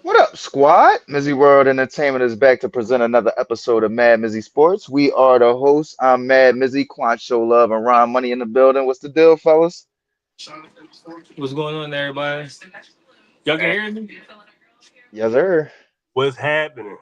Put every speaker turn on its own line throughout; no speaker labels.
What up, squad? MizzyWorld Entertainment is back to present another episode of MadMizzy Sports. We are the hosts. I'm Mad Mizzy, Quan Show Love, and Ron Money in the building. What's the deal, fellas?
What's going on, everybody? Y'all can
Man,
hear me?
Yes, sir.
what's happening?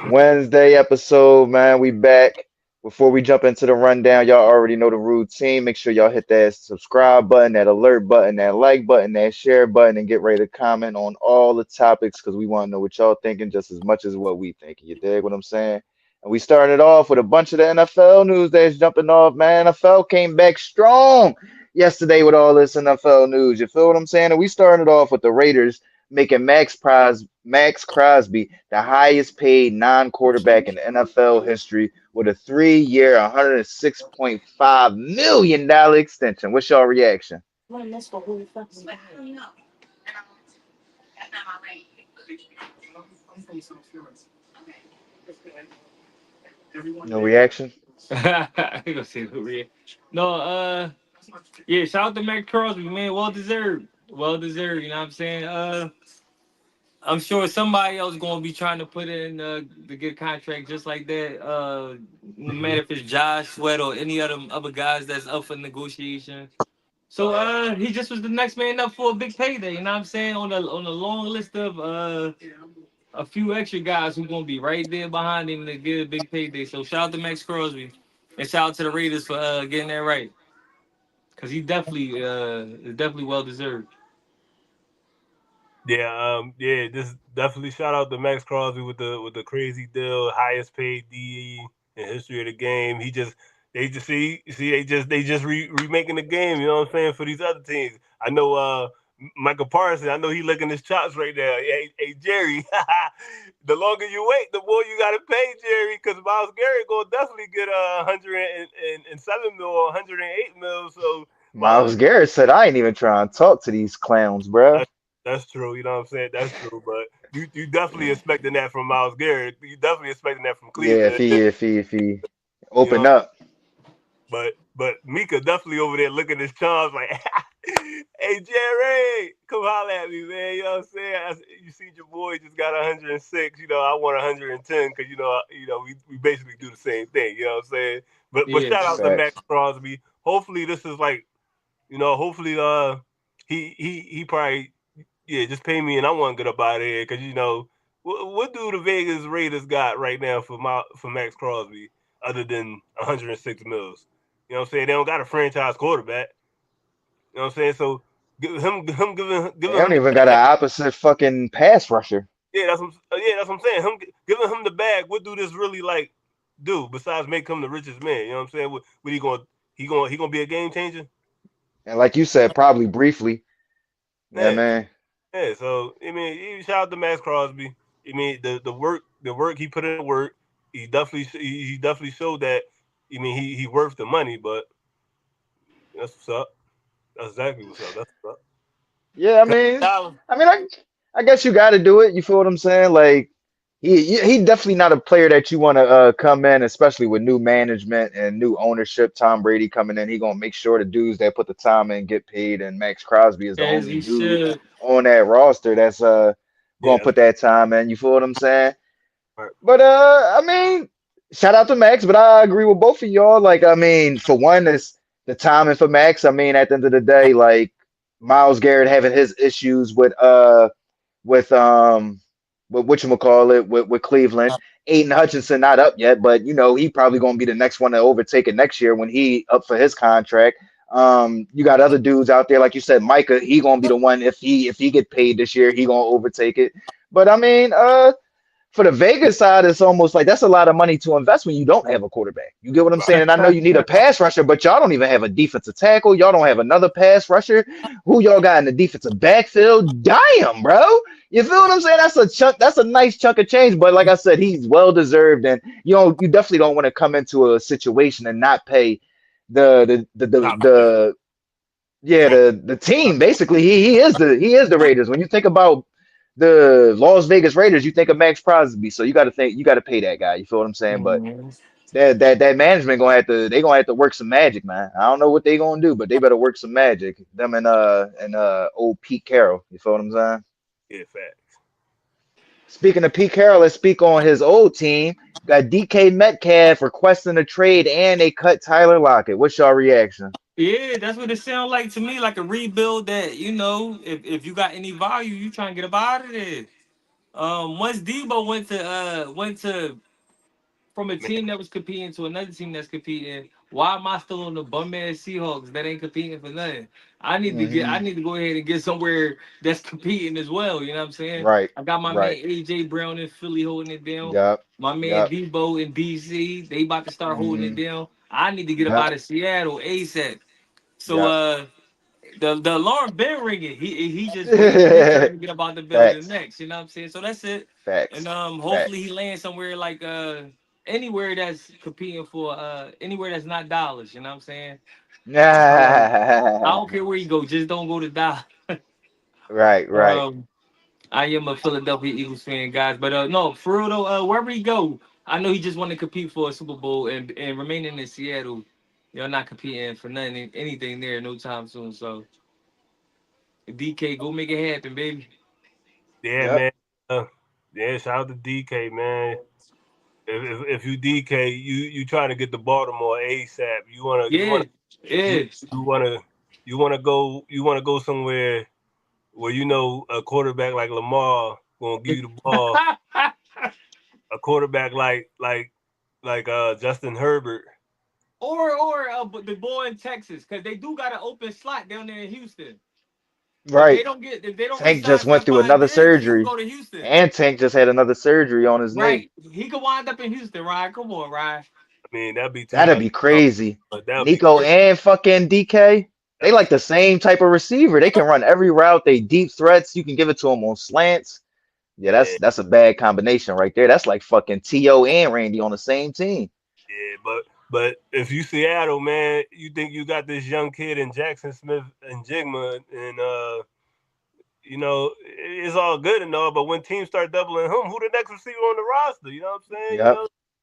Wednesday episode, man. We back. Before we jump into the rundown, y'all already know the routine. Make sure y'all hit that subscribe button, that alert button, that like button, that share button, and get ready to comment on all the topics because we want to know what y'all thinking just as much as what we thinking. You dig what I'm saying? And we started off with a bunch of the NFL news that's jumping off, man. NFL came back strong yesterday with all this NFL news. You feel what I'm saying? And we started off with the Raiders making Max Crosby the highest paid non-quarterback in NFL history with a 3-year, $106.5 million extension. What's your reaction? No reaction?
I gonna say the real. No, yeah. Shout out to Matt Crosby, man. Well deserved. Well deserved. You know what I'm saying? I'm sure somebody else gonna be trying to put in to get a contract just like that. No matter if it's Josh Sweat or any other guys that's up for negotiation. So he just was the next man up for a big payday. You know what I'm saying? On a long list of a few extra guys who gonna be right there behind him to get a big payday. So shout out to Max Crosby and shout out to the Raiders for getting that right because he definitely is definitely well deserved.
Yeah, this definitely shout out to Max Crosby with the crazy deal, highest paid DE in history of the game. They just see they just remaking the game. You know what I'm saying for these other teams. I know Michael Parsons. I know he licking his chops right now. Hey Jerry, the longer you wait, the more you gotta pay Jerry because Miles Garrett gonna definitely get 107 mil or 108 mil. So Miles
Miles Garrett said, I ain't even trying to talk to these clowns, bruh.
That's true. You know what I'm saying? That's true. But you definitely expecting that from Miles Garrett. You definitely expecting that from
Yeah,
Cleveland.
if he
You
open
know.
up.
But Mika definitely over there looking at his charms like, hey Jerry, come holler at me, man. You know what I'm saying? You see your boy just got 106. You know I want 110 because we basically do the same thing. You know what I'm saying? But
Yeah,
shout out to Max
Facts.
Crosby. Hopefully this is like hopefully he probably just pay me and I want to get up out of here because what do the Vegas Raiders got right now for Max Crosby other than 106 mils? You know what I'm saying? They don't got a franchise quarterback. You know what I'm saying? So
They
giving
don't
him the
even got an
bag.
opposite fucking pass rusher.
That's what I'm saying. Giving him the bag. What do this really like do besides make him the richest man? You know what I'm saying? What he gonna be a game changer?
And like you said, probably briefly. Yeah,
Yeah.
man.
Yeah, so I mean, shout out to Max Crosby. I mean, the work he put in the work. He definitely showed that. I mean, he worth the money, but that's what's up. That's exactly what's up. That's what's up.
Yeah,
Dollar.
I guess you got to do it. You feel what I'm saying? Like he definitely not a player that you want to come in, especially with new management and new ownership. Tom Brady coming in, he gonna make sure the dudes that put the time in get paid, and Max Crosby is the
as
only
he
dude
should.
on that roster that's gonna
Yeah.
put that time in. You feel what I'm saying?
Right.
But shout out to Max, but I agree with both of y'all. Like, for one, it's the timing for Max. At the end of the day, like Miles Garrett having his issues with with whatchamacallit with Cleveland. Aiden Hutchinson not up yet, but he probably gonna be the next one to overtake it next year when he up for his contract. You got other dudes out there, like you said, Micah, he gonna be the one if he get paid this year, he gonna overtake it. But for the Vegas side, it's almost like that's a lot of money to invest when you don't have a quarterback. You get what I'm saying? And I know you need a pass rusher, but y'all don't even have a defensive tackle. Y'all don't have another pass rusher. Who y'all got in the defensive backfield? Damn, bro. You feel what I'm saying? That's a chunk. That's a nice chunk of change. But like I said, he's well deserved, and you definitely don't want to come into a situation and not pay
Top
the yeah, the team basically he is the Raiders. When you think about the Las Vegas Raiders, you think of Max Crosby, so you got to pay that guy. You feel what I'm saying? But
Mhm.
that management gonna have to work some magic, man. I don't know what they gonna do, but they better work some magic. Them and old Pete Carroll. You feel what I'm saying?
Yeah, facts.
Speaking of Pete Carroll, let's speak on his old team. Got DK Metcalf requesting a trade, and they cut Tyler Lockett. What's your reaction?
Yeah, that's what it sounds like to me, like a rebuild that, if you got any value, you trying to get up out of there. Once Debo went to from a
Man,
team that was competing to another team that's competing, why am I still on the bum ass Seahawks that ain't competing for nothing? I
Hmm.
need to go ahead and get somewhere that's competing as well. You know what I'm saying?
Right,
I got my man
right.
AJ Brown in Philly holding it down.
Yup,
My man
yup.
Debo in DC, they about to start holding it
Hmm.
down. I need to get up
Yup,
out of Seattle ASAP. So
yup.
the alarm been ringing. He just waiting for his turn to get up out the building
Facts,
next. You know what I'm saying? So that's it. And
facts,
hopefully he
facts.
lands somewhere like anywhere that's competing for anywhere that's not dollars. You know what I'm saying? I don't care where you go, just don't go to Dallas.
Right, right.
Um, I am a Philadelphia Eagles fan, guys. But no, for real though, wherever he go, I know he just want to compete for a Super Bowl and remaining in Seattle. You're not competing for nothing, anything there, no time soon. So DK, go make it happen, baby.
yeah,
Yup.
man. Uh, yeah, shout out to DK, man. If you DK, you trying to get to Baltimore ASAP.
Yeah,
You
yeah.
you wanna you wanna go somewhere where you know a quarterback like Lamar gonna give you the ball. A quarterback like Justin Herbert.
But the boy in Texas, because they do got an open slot down there in Houston.
Right.
If they don't
Tank
resign
just went through
Stephon
another
Diggs, he can
surgery,
go to Houston.
and Tank just had another surgery on his knee.
Right. He could wind up in Houston, Ryan. Come on, Ryan.
I mean, that'd be too
That'd
much.
be crazy.
But that would be
Nico
crazy.
and fucking DK, they
That'd be
like the same type of receiver. They can run every route. They deep threats. You can give it to them on slants. Yeah,
yeah,
that's a bad combination right there. That's like fucking T.O. and Randy on the same team.
yeah. But if you Seattle, man, you think you got this young kid in Jackson Smith and Jigma, and it's all good and all. But when teams start doubling him, who the next receiver on the roster? You know what I'm saying?
Yep,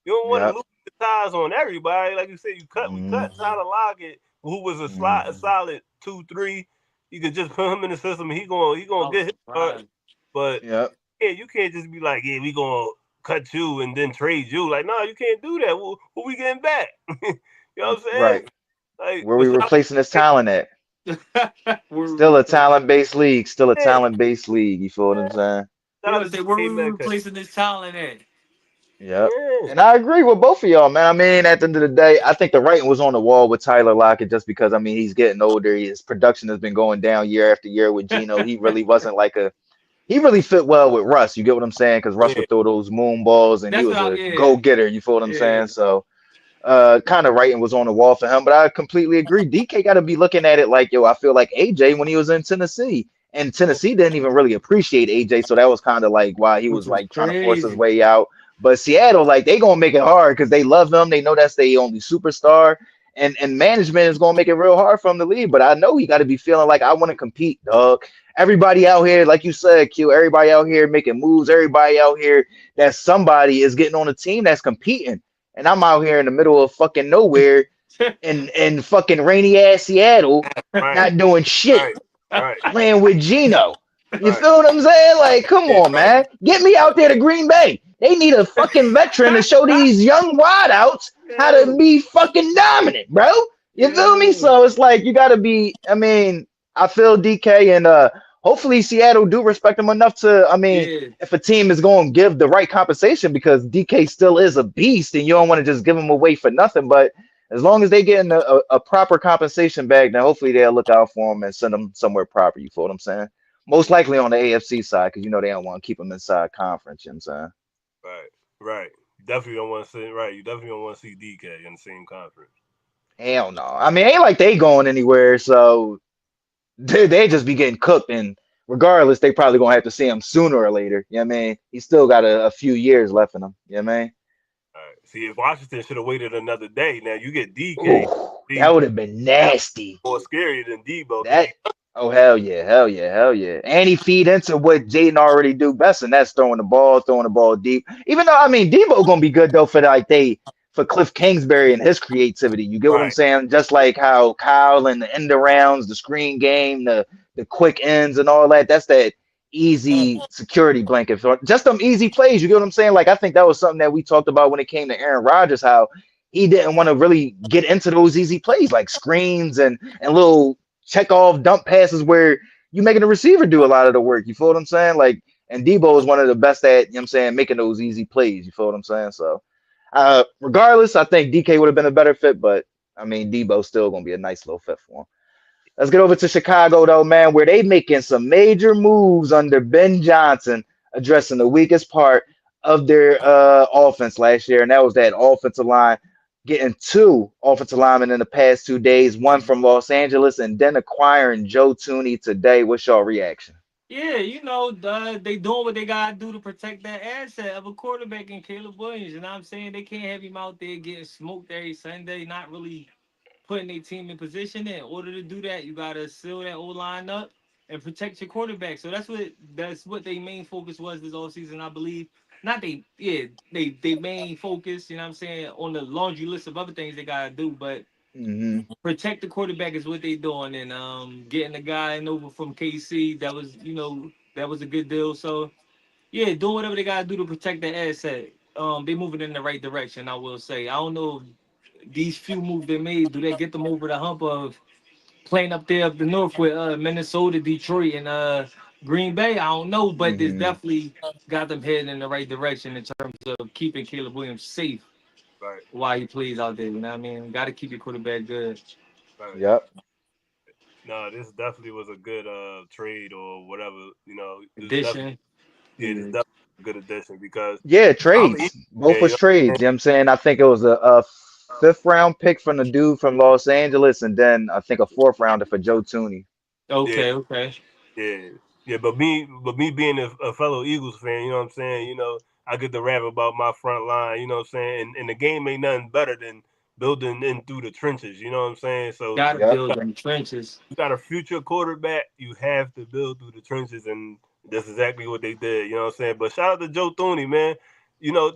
You don't want to
yep.
lose the ties on everybody. Like you said, we cut
Hmm.
Tyler Lockett, who was a
Hmm.
solid 2-3. You could just put him in the system. He gonna
I'm
get his start.
surprised.
But
Yep.
yeah, you can't just be like, yeah, we gonna cut you and then trade you. Like, no, you can't do that. Who we getting back? You know what I'm saying?
Right.
Like,
Where
but
we
shout out
replacing this
to
talent at?
Where we
Still a
replacing?
talent based league. Still a
yeah,
talent based league. You feel what I'm saying?
He
shout out
gonna
to
say where
DK
we
Metcalf.
replacing this talent at?
Yep.
Yeah,
And I agree with both of y'all, man. I mean, at the end of the day, I think the writing was on the wall with Tyler Lockett just because, I mean, he's getting older. His production has been going down year after year with Geno. He really wasn't like he really fit well with Russ. You get what I'm saying? Because Russ
yeah,
would throw those moon balls and he
That's
was
what I
a
yeah.
go getter. You feel what I'm
Yeah.
saying? So, kind of writing was on the wall for him. But I completely agree. DK got to be looking at it like, yo, I feel like AJ when he was in Tennessee. And Tennessee didn't even really appreciate AJ. So that was kind of like why he
Which
was
is
like trying to force his
crazy.
way out. But Seattle, like, they going to make it hard because they love him. They know that's their only superstar. And management is going to make it real hard for him to leave. But I know he got to be feeling like, I want to compete, dog. Everybody out here, like you said, Q, everybody out here making moves. Everybody out here that somebody is getting on a team that's competing, and I'm out here in the middle of fucking nowhere in fucking rainy ass Seattle,
right,
not doing shit,
right, right,
playing with Gino. You
right.
feel what I'm saying? Like, come
Yeah,
on,
right.
man. Get me out there to Green Bay. They need a fucking veteran to show these young wideouts how to
Yeah.
be fucking dominant, bro. You feel me?
Yeah.
So it's like you gotta be. I mean, I feel DK and hopefully Seattle do respect him enough to. I mean,
Yeah.
if a team is going to give the right compensation because DK still is a beast and you don't want to just give him away for nothing. But as long as they get in a proper compensation bag, then hopefully they'll look out for him and send him somewhere proper. You feel what I'm saying? Most likely on the AFC side because you know they don't want to keep him inside conference. You know what I'm saying?
Right, right. You definitely don't want to see right. You definitely don't want to see DK in the same conference.
Hell no. I mean, ain't like they going anywhere. So they just be getting cooked. And regardless, they probably going to have to see him sooner or later. You know what I mean? He's still got a few years left in him. You know what I mean?
All right. See, if Washington should have waited another day, now you get DK.
Ooh, that
He
would have been nasty.
more scary than Debo because
That oh hell yeah, hell yeah, hell yeah. And he feed into what Jaden already do best, and that's throwing the ball deep. Even though I mean Debo gonna be good though for like for Cliff Kingsbury and his creativity. You get what I'm
Right.
saying? Just like how Kyle and the end arounds, the screen game, the quick ends and all that. That's that easy security blanket for just them easy plays. You get what I'm saying? Like I think that was something that we talked about when it came to Aaron Rodgers, how he didn't want to really get into those easy plays like screens and little check off dump passes where you making the receiver do a lot of the work. You feel what I'm saying? Like and Debo is one of the best at, you know what I'm saying, making those easy plays. You feel what I'm saying? So regardless, I think DK would have been a better fit, but I mean Debo's still gonna be a nice little fit for him. Let's get over to Chicago though, man, where they making some major moves under Ben Johnson, addressing the weakest part of their offense last year, and that was that offensive line. Getting two offensive linemen in the past 2 days, one from Los Angeles, and then acquiring Joe Tooney today. What's your reaction?
Yeah, they doing what they gotta do to protect that asset of a quarterback in Caleb Williams. You know what I'm saying? They can't have him out there getting smoked every Sunday, not really putting their team in position. In order to do that, you gotta seal that old line up and protect your quarterback. So that's what their main focus was this offseason, I believe. Not they main focus, you know what I'm saying, on the laundry list of other things they gotta do, but
Hmm.
protect the quarterback is what they doing, and getting the guy in over from KC, that was a good deal. So yeah, doing whatever they gotta do to protect the asset. They moving in the right direction, I will say. I don't know if these few moves they made, do they get them over the hump of playing up there up the north with Minnesota, Detroit, and Green Bay? I don't know, but this
Hmm.
definitely got them heading in the right direction in terms of keeping Caleb Williams safe
Right.
while he plays out there. You know what I mean? Got to keep your quarterback good.
Right.
Yep.
No, this definitely was a good trade or whatever. This definitely
Addition.
this
Yeah.
definitely a good addition because
Yeah,
I'm Eagles
trades.
fan,
Both was trades. You know what I'm saying? I think it was a fifth round pick from the dude from Los Angeles, and then I think a fourth rounder for Joe Tooney.
yeah,
Okay, okay.
yeah, yeah. But me being a fellow Eagles fan, you know what I'm saying. I get to rap about my front line. You know what I'm saying, and the game ain't nothing better than building in through the trenches. You know what I'm saying. So
Got to
Yep.
build them trenches.
you got a future quarterback, you have to build through the trenches, and that's exactly what they did. You know what I'm saying? But shout out to Joe Thuney, man.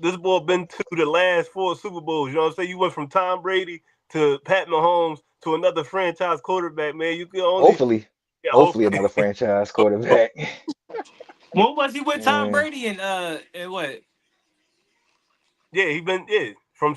This boy been to the last four Super Bowls. You know what I'm saying? You went from Tom Brady to Pat Mahomes to another franchise quarterback, man. You can only,
Hopefully,
yeah,
hopefully
hopefully,
another franchise quarterback.
When was he with Tom
Yeah.
Brady and what?
yeah, he been, yeah, from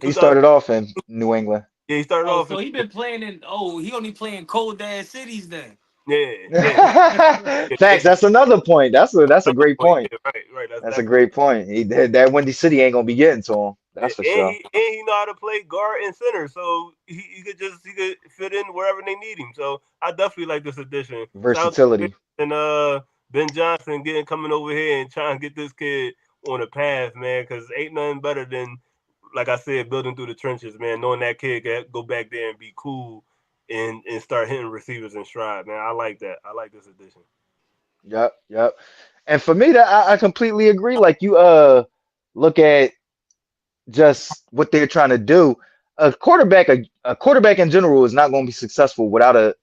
He
2000.
started off in New England.
Yeah, he started
Oh,
off in,
so he been playing in. Oh, he only playing cold ass cities then.
yeah, yeah, yeah,
Facts.
yeah.
That's another point. That's a great point.
Yeah, right, right. That's
That's a
definitely.
great point. That Windy City ain't gonna be getting to him.
And
That's for sure.
he know how to play guard and center, so he could fit in wherever they need him. So I definitely like this addition. Shout out to
Versatility.
Ben and Ben Johnson getting coming over here and trying to get this kid on a path, man. Because ain't nothing better than, like I said, building through the trenches, man. Knowing that kid can go back there and be cool and start hitting receivers in stride, man. I like that. I like this addition.
Yep, yep. And for me, that I completely agree. Like you look at just what they're trying to do. A quarterback in general is not going to be successful without a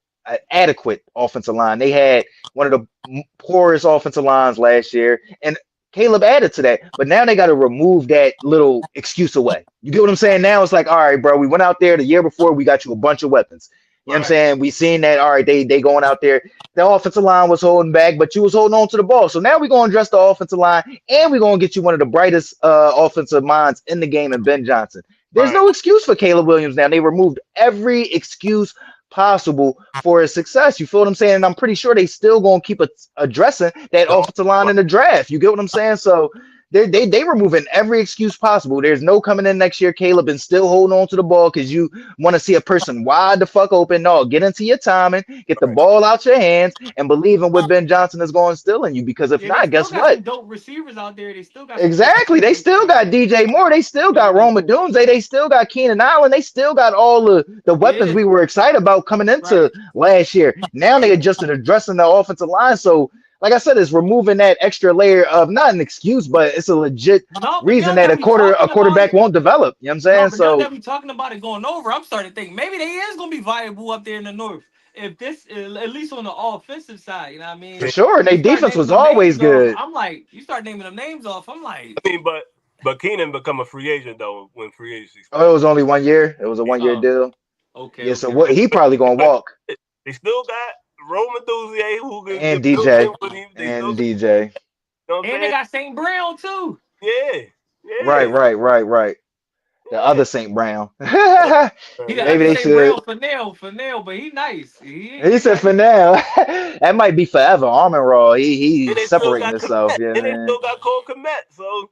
adequate offensive line. They had one of the poorest offensive lines last year, and Caleb added to that. But now they got to remove that little excuse away. You get what I'm saying? Now it's like, all right, bro, we went out there the year before, we got you a bunch of weapons. You know what I'm
Right,
saying? We seen that. All right, they going out there. The offensive line was holding back, but you was holding on to the ball. So now we're going to address the offensive line, and we're going to get you one of the brightest offensive minds in the game in Ben Johnson. There's
right,
no excuse for Caleb Williams now. They removed every excuse possible for his success. You feel what I'm saying? And I'm pretty sure they still going to keep addressing that
the
offensive line in the draft. You get what I'm saying? So they removing every excuse possible. There's no coming in next year, Caleb, and still holding on to the ball because you want to see a person wide the fuck open. No, get into your timing, get the
right,
ball out your hands, and believe in what Ben Johnson is going to instill in you. Because if
Yeah, they
not,
still
guess
got
what?
some dope receivers out there. They still got some dope
Exactly. They
receivers.
still got DJ Moore. They still got
Yeah,
Roma Dunze. They still got Keenan Allen. They still got all the weapons
yeah,
we were excited about coming into
right.
last year. Now they
right,
adjusted addressing the offensive line. So, like I said, it's removing that extra layer of not an excuse, but it's a legit
No, but
reason
now
that
that we talking
a
about
quarterback
it,
won't develop. You know what I'm
no,
saying?
but now
So
that we talking about it going over, I'm starting to think maybe they is gonna be viable up there in the north. If this, at least on the offensive side, you know what I
for
mean?
sure. And
You
their
start
defense
naming
was
them
always
names off.
good.
I'm like, you start naming them names off. I'm like,
I mean, but But Keenan become a free agent though when free agency
Oh, it
starts.
was only 1 year. It was a 1 year
Oh,
deal.
okay,
Yeah. So
okay,
what?
okay.
He probably gonna
But
walk.
they still got Rome Enthusiast who
And
could build in
DJ.
with him. They still
And
got,
DJ.
you know what I'm
And they
saying?
got St. Brown too.
Yeah,
Right.
yeah,
Right. Right. Right. The
yeah.
other Saint Brown.
He the
Maybe
other
they
St.
should.
Brown for nail, but he nice.
He
He
said for
nice.
now. That might be forever. Armin Raw.
And
He's
they still
separating
got
himself.
Komet.
Yeah,
And they
man.
still got Cole Komet. So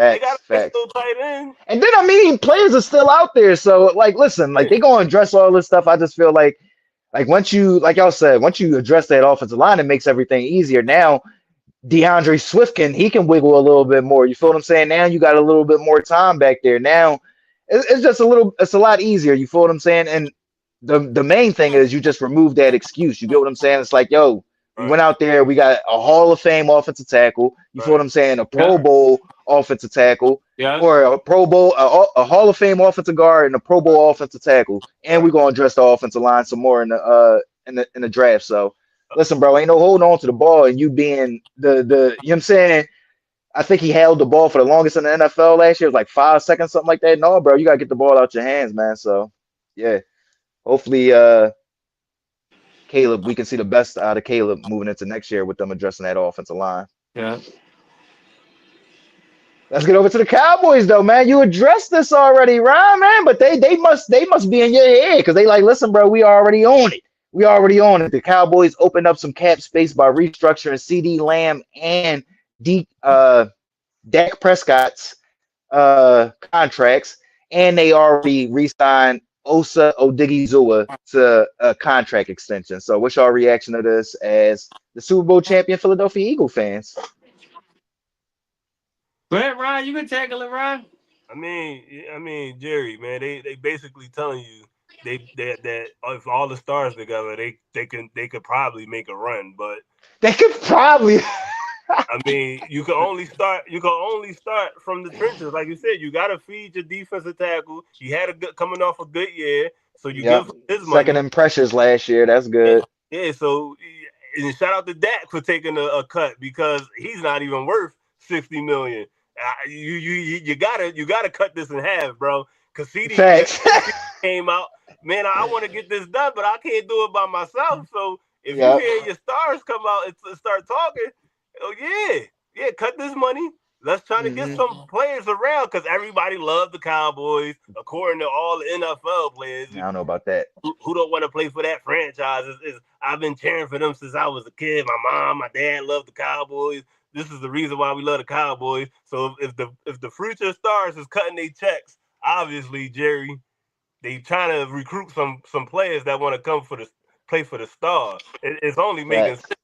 they got
Facts.
a nice
Facts.
little tight end.
And then I mean, players are still out there. So like, listen, like
Yeah,
they gonna address all this stuff. I just feel like once you, like y'all said, once you address that offensive line, it makes everything easier. Now DeAndre Swift can wiggle a little bit more. You feel what I'm saying? Now you got a little bit more time back there. Now it's just it's a lot easier. You feel what I'm saying? And the main thing is you just remove that excuse. You get what I'm saying? It's like, yo, we
right,
went out there, we got a Hall of Fame offensive tackle. You feel what
right,
I'm saying? A Pro
Yeah,
Bowl offensive tackle,
yeah.
or a Pro Bowl, a Hall of Fame offensive guard, and a Pro Bowl offensive tackle. And we're
right.
gonna address the offensive line some more in the draft. So listen, bro, ain't no holding on to the ball and you being the you know what I'm saying? I think he held the ball for the longest in the NFL last year. It was like 5 seconds, something like that. No, bro, you gotta get the ball out your hands, man. So yeah. Hopefully Caleb, we can see the best out of Caleb moving into next year with them addressing that offensive line.
Yeah.
Let's get over to the Cowboys though, man. You addressed this already, Ryan, man, but they must be in your head because they like, listen, bro, we already own it. We already own it. The Cowboys opened up some cap space by restructuring CD Lamb and Dak Prescott's contracts, and they already re-signed Osa Odigizua to a contract extension. So, what's your reaction to this as the Super Bowl champion Philadelphia Eagle fans?
Go ahead, Ryan. You can tackle it, Ryan.
I mean, Jerry, man, they basically telling you that if all the stars together, they could probably make a run. But
They could probably.
I mean, you can only start from the trenches, like you said. You got to feed your defensive tackle. He had a good coming off a good year, so you
Yep.
give him his
Second
money.
impressions last year. That's
And,
good.
yeah, so and shout out to Dak for taking a cut because he's not even worth 60 million. You gotta cut this in half, bro. Because CD
Facts.
came out, man. I want to get this done, but I can't do it by myself. So if you
Yep.
hear your stars come out and start talking, oh yeah, cut this money. Let's try to get
Hmm.
some players around because everybody loved the Cowboys, according to all the NFL players
I don't know about that.
who don't want to play for that franchise. I've been cheering for them since I was a kid. My mom, my dad loved the Cowboys. This is the reason why we love the Cowboys. So if the future stars is cutting their checks, obviously Jerry, they trying to recruit some players that want to come for the play for the star. It's only making sense.
Facts.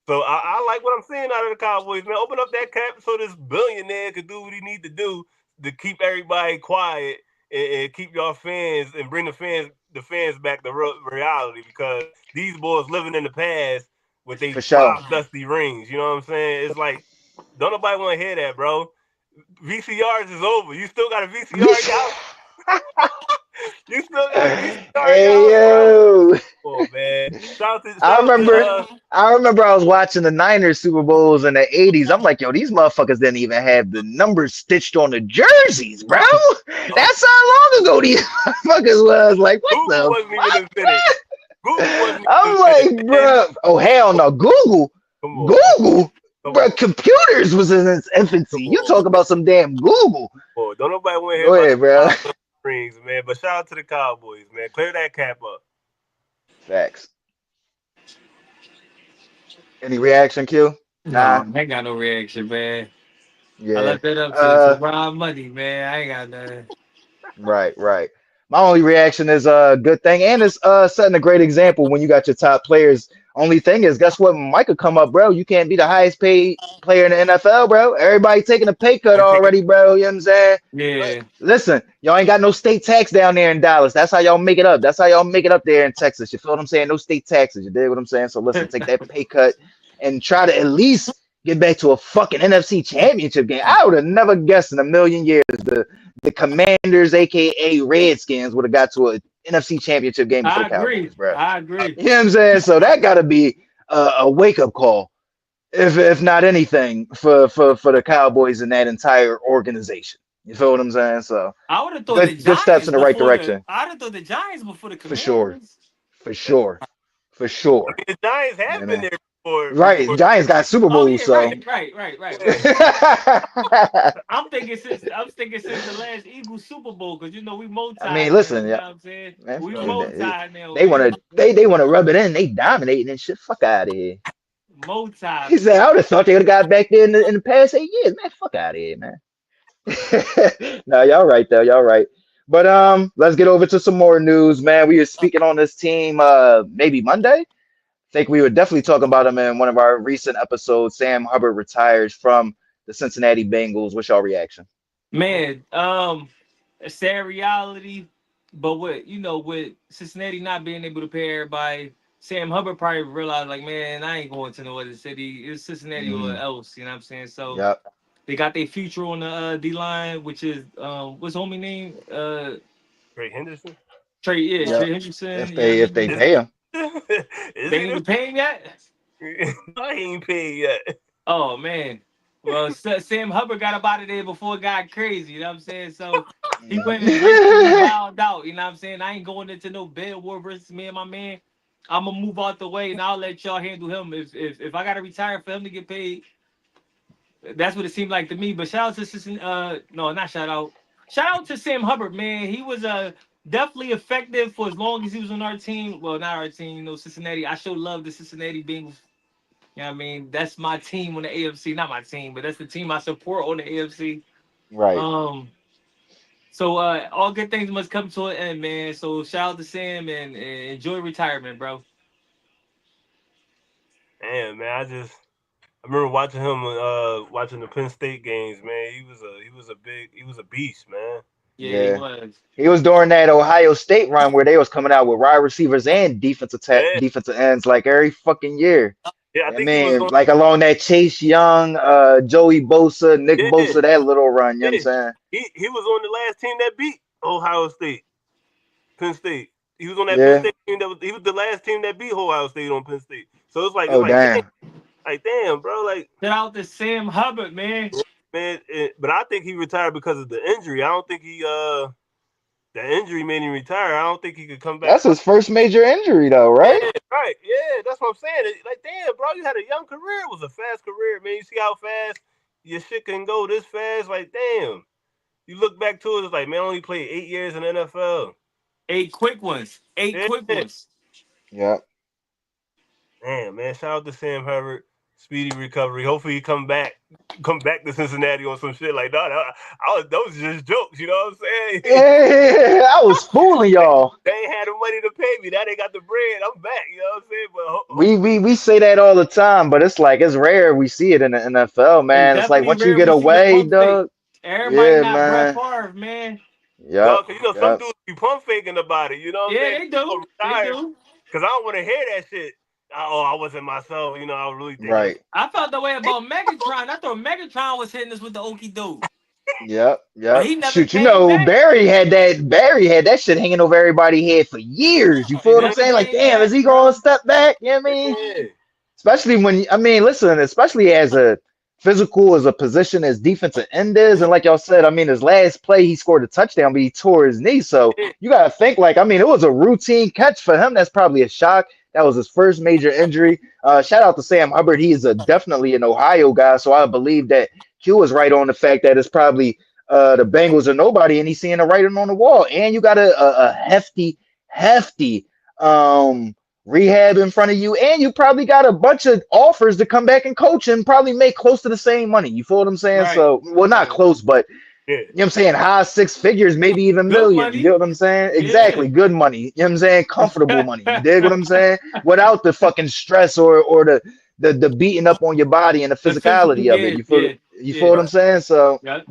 So I like what I'm seeing out of the Cowboys, man. Open up that cap so this billionaire could do what he need to do to keep everybody quiet and keep y'all fans and bring the fans back to reality because these boys living in the past with they
For sure.
5 dusty rings. You know what I'm saying? It's like don't nobody want to hear that, bro. VCRs is over. You still got a VCR in your house? You still got a VCR in your
Hey
house, bro?
yo.
Oh man.
I
Shout out
remember
to
I remember I was watching the Niners Super Bowls in the 80s. I'm like, yo, these motherfuckers didn't even have the numbers stitched on the jerseys, bro. That's how long ago these motherfuckers was. Like, what
Google
the
wasn't even
fuck,
invented.
man?
Google wasn't even
I'm
invented,
like,
man.
bro. Oh, hell no. Google.
Come on,
Google.
come
Bro,
on,
computers was in its
come
infancy. You
on,
talk
man.
about some damn Google.
Come on. Don't nobody want to hear
Go
about
ahead,
the
bro.
5 rings, man. But shout out to the Cowboys, man. Clear that cap up.
Facts. Any reaction, Q?
No,
Nah.
I ain't got no reaction, man. I
Yeah.
left that up to
Uh,
Ron Money, man. I ain't got nothing.
right, right. My only reaction is a good thing, and it's setting a great example when you got your top players. Only thing is, guess what? Mike could come up, bro. You can't be the highest paid player in the NFL, bro. Everybody taking a pay cut
They take it
already, bro. You know what I'm saying?
right.
Yeah.
Listen, y'all ain't got no state tax down there in Dallas. That's how y'all make it up. That's how y'all make it up there in Texas. You feel what I'm saying? No state taxes. You dig what I'm saying? So listen, take that pay cut and try to at least get back to a fucking NFC championship game. I would have never guessed in a million years the Commanders, aka Redskins, would have got to a NFC championship game before
I
the
agree.
Cowboys, bro.
I agree.
You know what I'm saying? So that gotta be a wake-up call. if not anything, for the Cowboys and that entire organization. You feel what I'm saying? So
I would have thought the
good steps
Giants
in the right
before the.
direction
I'd have thought the Giants before the
for sure,
Commanders.
for sure, for sure.
The Giants
Yeah,
have been
man.
there before.
Right,
Before,
Giants got Super
Oh
Bowl,
yeah, right,
so.
right, right, right,
yeah.
right.
I
I'm thinking since the last Eagles Super Bowl, because we multi
mean,
now.
listen,
You know
yeah,
what I'm saying?
man.
We
Uh,
multi
They,
now,
they
man.
want to they want to rub it in. They dominating and shit. Fuck out of here.
Multi,
He said,
man.
I would have thought they would have got back there in the past 8 years. Man, fuck out of here, man. No, y'all right though. Y'all right. But let's get over to some more news, man. We were speaking on this team maybe Monday. Think we were definitely talking about him in one of our recent episodes. Sam Hubbard retires from the Cincinnati Bengals. What's your reaction?
Man, a sad reality. But with Cincinnati not being able to pay everybody, Sam Hubbard probably realized, like, man, I ain't going to no other city. It's Cincinnati or
Mm,
else. You know what I'm saying? So
yep.
they got their future on the D line, which is what's homie name?
Trey Henderson.
Trey. Yeah,
Yep.
Trey Henderson.
If
Yeah, I
they
mean,
Is
pay him.
is
they
he
ain't
the?
even paying yet.
No, he ain't paid yet.
Oh man. Well, Sam Hubbard got up out of there before it got crazy. You know what I'm saying? So he went and gracefully bowed out. You know what I'm saying? I ain't going into no bed war versus me and my man. I'm gonna move out the way and I'll let y'all handle him. If I gotta retire for him to get paid, that's what it seemed like to me. But shout out to no, not shout out. Shout out to Sam Hubbard, man. He was definitely effective for as long as he was on our team. Well, not our team, Cincinnati. I show love to Cincinnati Bengals. You know what I mean? That's my team on the AFC. Not my team, but that's the team I support on the AFC.
Right.
Um, so all good things must come to an end, man. So shout out to Sam and enjoy retirement, bro.
Damn, man, I remember watching him watching the Penn State games, man. He was a beast, man.
Yeah, he
Yeah.
was.
He was during that Ohio State run where they was coming out with wide receivers and
Yeah,
defensive ends like every fucking year.
yeah, I
I
think he was
mean,
on.
like along that Chase Young, Joey Bosa, Nick
Yeah,
Bosa, that little run, you know what I'm
yeah.
saying?
He was on the last team that beat Ohio State, Penn State. He was on that Penn
Yeah.
State team he was the last team that beat Ohio State on Penn State. So
Oh damn.
like damn, bro, like
Shout out to Sam Hubbard, man.
man. But I think he retired because of the injury. I don't think the injury made him retire. I don't think he could come back
That's
from.
his first major injury though, right?
Yeah, right. Yeah, that's what I'm saying. Like, damn, bro, you had a young career. It was a fast career, man. You see how fast your shit can go this fast? Like, damn. You look back to it, it's like, man, I only played 8 years in the NFL.
Eight quick ones. Eight
Yeah.
quick ones.
Yeah.
Damn, man. Shout out to Sam Hubbard. Speedy recovery. Hopefully he come back to Cincinnati on some shit like that. Those are just jokes, you know what I'm saying?
Yeah, I was fooling y'all.
They ain't had the money to pay me. Now they got the bread. I'm back, you know what I'm saying? But
We say that all the time, but it's like it's rare we see it in the NFL,
It's
man. It's like
definitely
once you
rare
get
we see the
away,
pump fake.
dog.
Everybody
Yeah,
not Brett
man.
Favre, man.
Yep.
no, because some
Yep.
dudes be pump faking about it, you know what I'm
Yeah,
saying?
they
People
do. They
retire
do.
because I don't want to hear that shit. Oh, I wasn't myself, you know. I was really taking it.
Right.
I felt the way about Megatron. I thought Megatron was hitting us with the okie doke,
Yep.
but
Yep.
he never
Shoot,
came back.
Barry had that shit hanging over everybody's head for years. You
He
feel what I'm
never
saying? Like,
came
damn, is
back,
he gonna
bro.
step back? You know what I mean?
Yeah,
Especially when I mean, listen, especially as a physical as a position as defensive end is, and like y'all said, I mean, his last play he scored a touchdown, but he tore his knee. So
yeah,
you gotta think like, I mean, it was a routine catch for him. That's probably a shock. That was his first major injury. Shout out to Sam Hubbard. He is definitely an Ohio guy, so I believe that Q was right on the fact that it's probably the Bengals or nobody, and he's seeing the writing on the wall. And you got a hefty um rehab in front of you, and you probably got a bunch of offers to come back and coach and probably make close to the same money. You feel what I'm saying?
Right.
So, well, not
Right.
close, but
yeah.
you know what I'm saying? High six figures, maybe even
Good
millions. You
money.
get what I'm saying?
Yeah.
Exactly. Good money. You know what I'm saying? Comfortable money. You dig what I'm saying? Without the fucking stress or the beating up on your body and the
The physical,
physicality of it.
yeah, yeah,
You feel
yeah.
what I'm saying? So
Yeah.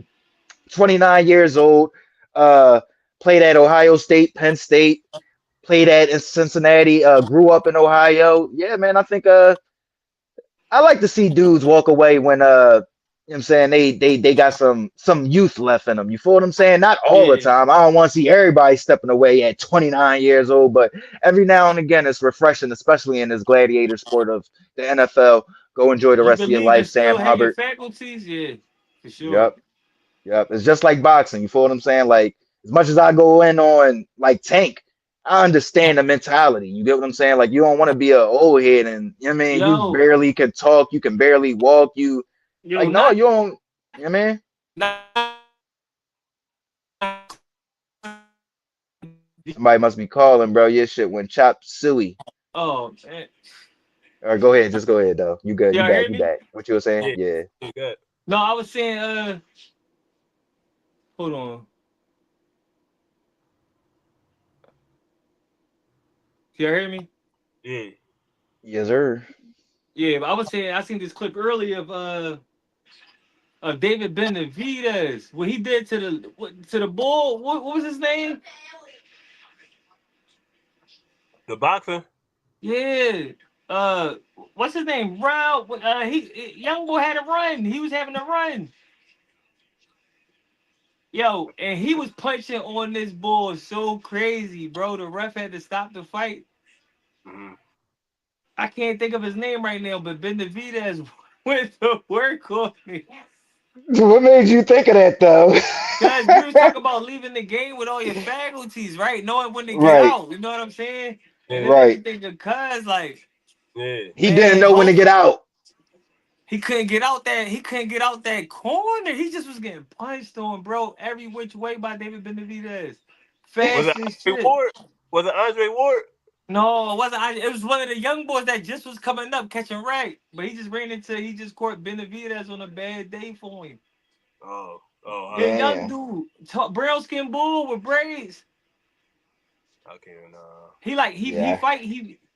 29 years old, uh, played at Ohio State, Penn State, played at in Cincinnati, grew up in Ohio. Yeah, man, I think I like to see dudes walk away when you know what I'm saying they got some youth left in them. You feel what I'm saying? Not all the
Yeah.
time. I don't want to see everybody stepping away at 29 years old, but every now and again it's refreshing, especially in this gladiator sport of the NFL, Go enjoy the
You
rest of your
believe in
life,
still
Sam
have your
Hubbard.
faculties? Yeah, for sure.
Yep. Yep. It's just like boxing. You feel what I'm saying? Like, as much as I go in on like Tank, I understand the mentality. You get what I'm saying? Like, you don't want to be a old head and you know what I mean, you
Yo,
barely can talk, you can barely walk, you
yo,
like no,
not
you don't, you know what I mean?
not.
Somebody must be calling, bro. Your shit went chop suey.
Oh, man.
Or go ahead, just go ahead though. You good, you
Y'all
back,
hear
you
me?
back. What you were saying?
Yeah,
Yeah.
you good.
No, I was saying. Hold on. Y'all hear me?
Yeah.
Yes, sir.
Yeah, but I was saying I seen this clip earlier of David Benavidez. What he did to the bull. What was his name?
The boxer.
Yeah. Uh, what's his name? Brown. Young boy had a run. He was having a run. Yo, and he was punching on this bull so crazy, bro. The ref had to stop the fight.
Mm-hmm.
I can't think of his name right now, but Benavidez went to work on me.
What made you think of that though?
Cause we was talking about leaving the game with all your faculties, right? Knowing when to get
Right,
out. You know what I'm saying? And
Yeah.
it made me
right.
think of Cuz like,
Yeah.
He didn't
man,
know when to
hope
get out.
he couldn't get out that corner. He just was getting punched on, bro, every which way by David Benavidez.
Was it
Fast as
Andre
shit.
Ward? Was it Andre Ward?
No, it wasn't. It was one of the young boys that just was coming up catching right, but he just caught Benavidez on a bad day for him.
Oh. Oh.
Yeah, young
Damn.
dude, brown skin bull with braids.
Okay. No.
He like
Yeah.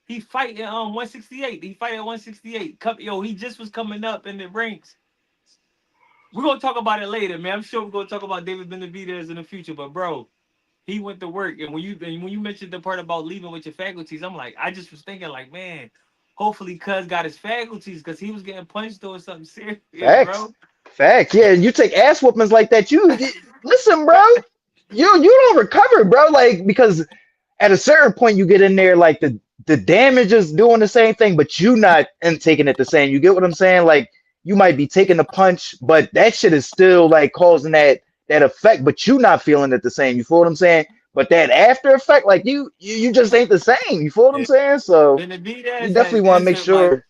he fight at 168. He fight at 168. Yo, he just was coming up in the ranks. We're gonna talk about it later, man. I'm sure we're gonna talk about David Benavidez in the future, but bro, he went to work. And when you mentioned the part about leaving with your faculties, I'm like, I just was thinking like, man, hopefully Cuz got his faculties because he was getting punched or something serious,
Facts.
bro.
Facts. Yeah, you take ass whoopings like that. Listen, bro. You don't recover, bro. Like because at a certain point you get in there, like the damage is doing the same thing, but you not and taking it the same. You get what I'm saying? Like you might be taking the punch, but that shit is still like causing that effect, but you not feeling it the same. You feel what I'm saying? But that after effect, like you just ain't the same. You feel what I'm
Yeah.
saying? So you
Benavidez has
definitely want to make
entered my
sure.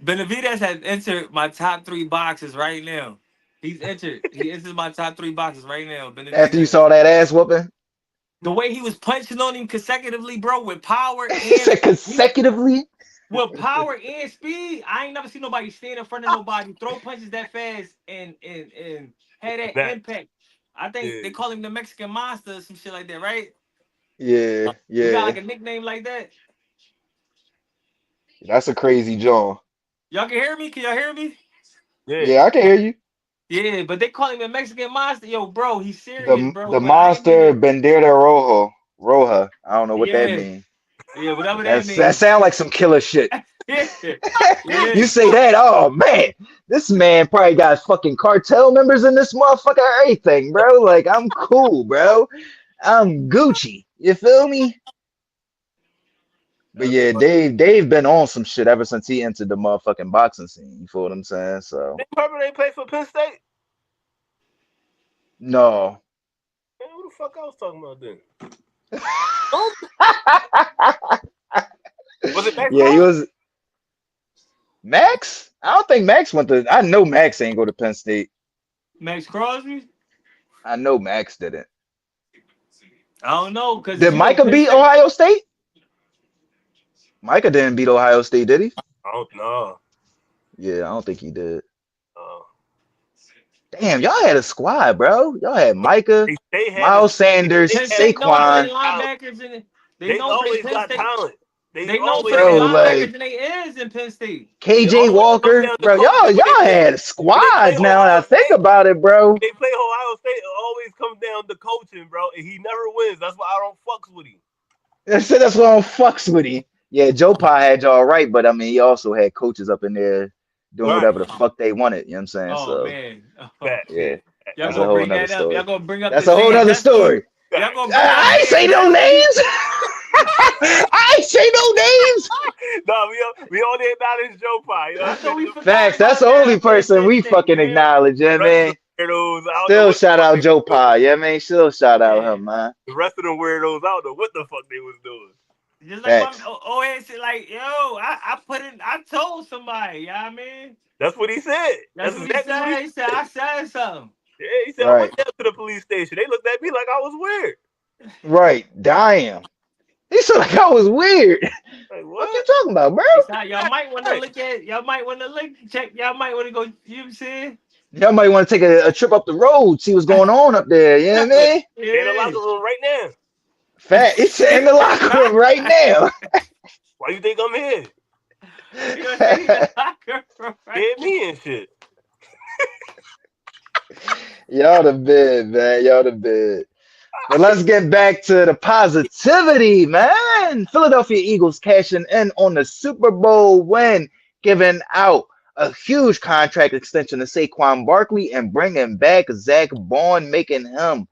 Benavidez has entered my top three boxes right now. He's entered. He enters my top three boxes right now.
After you
Benavidez.
saw that ass whooping,
The way he was punching on him consecutively, bro, with power
he said consecutively.
speed. I ain't never seen nobody stand in front of nobody, throw punches that fast, and had that
That.
impact. I think
Yeah.
they call him the Mexican Monster or some shit like that, right?
Yeah,
He got
yeah.
like a nickname like that.
That's a crazy jaw.
Y'all can hear me? Can y'all hear me?
Yeah.
Yeah, I can hear you.
Yeah, but they call him the Mexican Monster. Yo, bro, he's serious,
The
bro.
the
But I ain't
monster
mean
Bandera Roja. I don't know
to.
what that
Yeah,
means.
yeah, whatever that
That
means.
sound like some killer shit.
Yeah, yeah.
You say that, oh man, this man probably got fucking cartel members in this motherfucker or anything, bro. Like I'm cool, bro. I'm Gucci. You feel me? But
That's
yeah, Dave been on some shit ever since he entered the motherfucking boxing scene. You feel what I'm saying? So
Nick Herbert ain't played for Penn State.
no.
Man, who the fuck I was talking about then? Was it Max
Yeah, he
Crosby?
was Max. I don't think Max went to. I know Max ain't go to Penn State.
Max Crosby.
I know Max didn't.
I don't know, cause
Did
you know
Micah
Penn
beat
State.
Ohio State? Micah didn't beat Ohio State, did he?
I don't know.
Yeah, I don't think he did.
Uh,
Damn, y'all had a squad, bro. Y'all had Micah,
they had a
Miles Sanders,
they
Penn
had
State known for their
Saquon,
talent.
linebackers and they
They
know for their
always
Penn
got
State.
talent. They
They know for
always
their
bro.
got talent.
linebackers
Like
and they is in Penn State.
It
KJ
always comes
Walker,
down to
bro.
coaching.
Y'all had
When they play
squads now. And I
Ohio
think
State,
about it, bro.
when they play Ohio State, it always comes down to coaching, bro. And he never wins. That's why I don't fucks with him.
That's why I don't fucks with him. Yeah, Joe Pa had y'all right, but I mean, he also had coaches up in there doing
Right.
whatever the fuck they wanted. You know what I'm saying?
Oh
So
man.
Facts.
yeah,
Y'all
that's a
gonna
whole
bring
nother
that up. Y'all
story.
gonna bring up the
That's a whole
Zay
nother
Zesty.
story.
Y'all
Facts.
gonna bring up
I ain't
Zay
say no
Zesty.
names. I ain't say no names.
No, we only acknowledge Joe Pye. You know what
I
I'm
thought
saying?
we
The
forgot
Facts. That's
about
the
that
only
after the
person
shit
we
stink,
fucking
man.
acknowledge. Yeah,
rest of the
man.
weirdos, I don't know
Still
what the
shout
fuck
out
they
Joe
was
Pye.
doing.
Yeah, man. Still shout out
Yeah.
him, man.
The rest of them weirdos, I don't know what the fuck they was doing.
Just like my
Facts.
OS said, like, yo, I put in, I told somebody, you know what I mean?
That's what he said.
That's
That's
what he
exactly what he
said. He said,
said.
I said something.
Yeah, he said, I
Right.
went down to the police station. They looked at me like I was weird.
Right. Damn. He said like I was weird.
Like,
What you
what?
talking about, bro?
He said, y'all might want to
Right.
look at, y'all might want to look, check, y'all might want to go, you know what I'm saying?
Y'all might want to take a trip up the road, see what's going on up there. You know what I mean?
They in the
Yeah.
locker room right now.
Fat. It's in the locker room right now.
Why you think I'm here?
He gonna say he in the locker room, right?
Get me and shit.
Y'all the bid, man. Y'all the bid. But let's get back to the positivity, man. Philadelphia Eagles cashing in on the Super Bowl win, giving out a huge contract extension to Saquon Barkley and bringing back Zach Bond, making him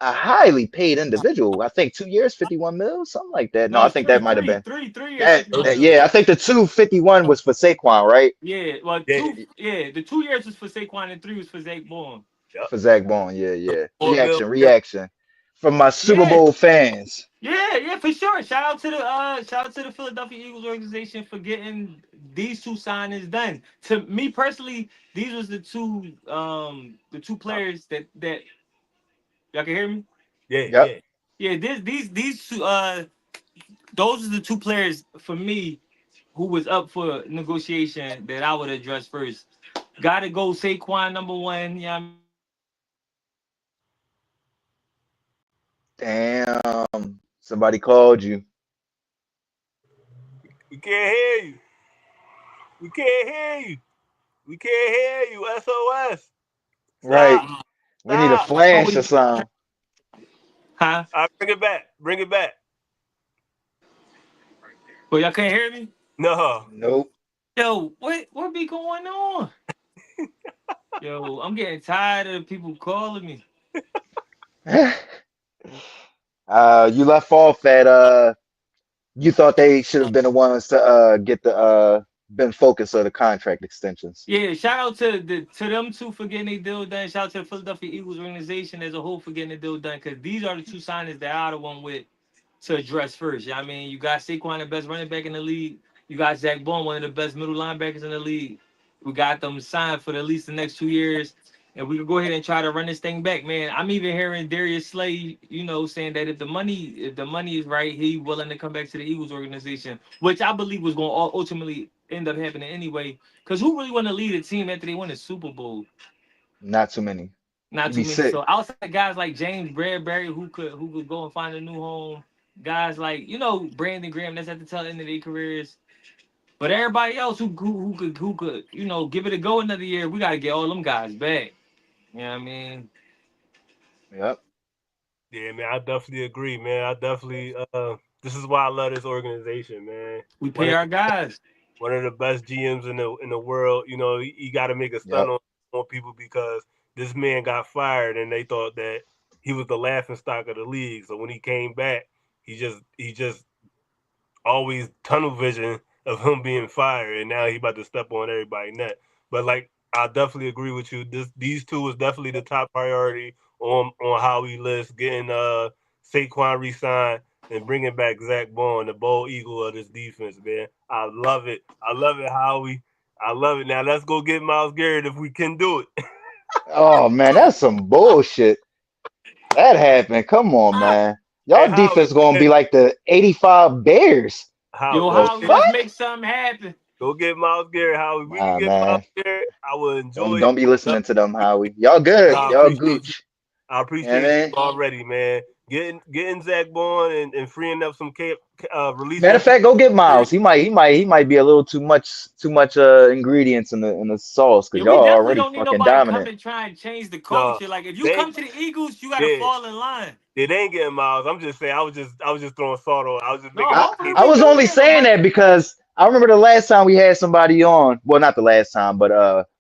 a highly paid individual. I think 2 years, 51 mil, something like that. No,
No,
I
it's
think that might have been
3 years,
that.
51 mil.
Yeah, I think the 251 was for Saquon, right?
Yeah, well,
Yeah.
the 2 years was for Saquon and 3 was for Zach Bourne.
Yep.
For Zach Bond. Yeah, yeah.
4 mil.
Reaction from my Super
Yeah,
Bowl fans.
yeah, for sure. Shout out to the Philadelphia Eagles organization for getting these two signings done. To me personally, these was the two players that y'all can hear me.
Yeah,
Yep.
yeah.
Yeah, these two those are the two players for me who was up for negotiation that I would address first. Gotta go Saquon number one. Yeah,
Damn. Somebody called you.
We can't hear you. We can't hear you. We can't hear you. SOS.
Right.
Stop.
We need a
Stop.
flash or
always,
something.
huh?
All right, bring it back. Bring it back.
But y'all can't hear me.
No.
Nope.
Yo, what be going on? Yo, I'm getting tired of people calling me.
You left off at you thought they should have been the ones to get the been focus of the contract extensions.
Yeah, shout out to them two for getting their deal done. Shout out to the Philadelphia Eagles organization as a whole for getting the deal done. Because these are the two signings that I the one with to address first. I mean, you got Saquon, the best running back in the league. You got Zach Bond, one of the best middle linebackers in the league. We got them signed for at least the next 2 years. And we can go ahead and try to run this thing back, man. I'm even hearing Darius Slay, saying that if the money is right, he willing to come back to the Eagles organization, which I believe was going to ultimately end up happening anyway. Because who really want to lead a team after they win a Super Bowl?
Not too many.
Not
You
too
be
many.
sick.
So outside guys like James Bradbury who could go and find a new home. Guys like Brandon Graham that's at the tail end of their careers. But everybody else who could give it a go another year, we got to get all them guys back. You know what I mean?
Yep.
Yeah, man, I definitely agree, man. I definitely this is why I love this organization, man.
We
One
pay
of
our guys.
one of the best GMs in the world. He got to make a
Yep.
stunt on people because this man got fired and they thought that he was the laughing stock of the league. So when he came back, he just always tunnel vision of him being fired, and now he about to step on everybody's neck. But like, I definitely agree with you. These two was definitely the top priority on how we list getting Saquon re-signed and bringing back Zach Bond, the bold eagle of this defense, man. I love it. I love it, Howie. I love it. Now let's go get Myles Garrett if we can do it.
Oh man, that's some bullshit. That happened. Come on, man.
Hey,
Y'all defense gonna be like the 85 Bears.
Yo,
The
Howie,
Howie,
let's
fuck?
make something happen.
go get Myles Garrett, Howie. If we can
Nah,
get Myles
man.
Garrett, I will enjoy
Don't be listening to them, Howie. Y'all
it.
good.
I
Y'all
appreciate you.
gooch.
I
You know what
appreciate
I
you
mean?
already, man. Getting Zach Bourne and freeing up some
Matter
releasing.
of fact, go get Miles. He might be a little too much ingredients in the sauce because
Yeah,
y'all
we definitely
already
don't need
fucking
nobody come
dominant.
and try and change the
No,
culture. Like if you
they
come to the Eagles, you gotta
yeah,
fall in line.
they ain't getting Miles. I'm just saying. I was just throwing salt on. I was just
No,
making a
I,
hopefully
I
we
statement.
was
do
only
get
saying
nobody.
that because I remember the last time we had somebody on. Well, not the last time, but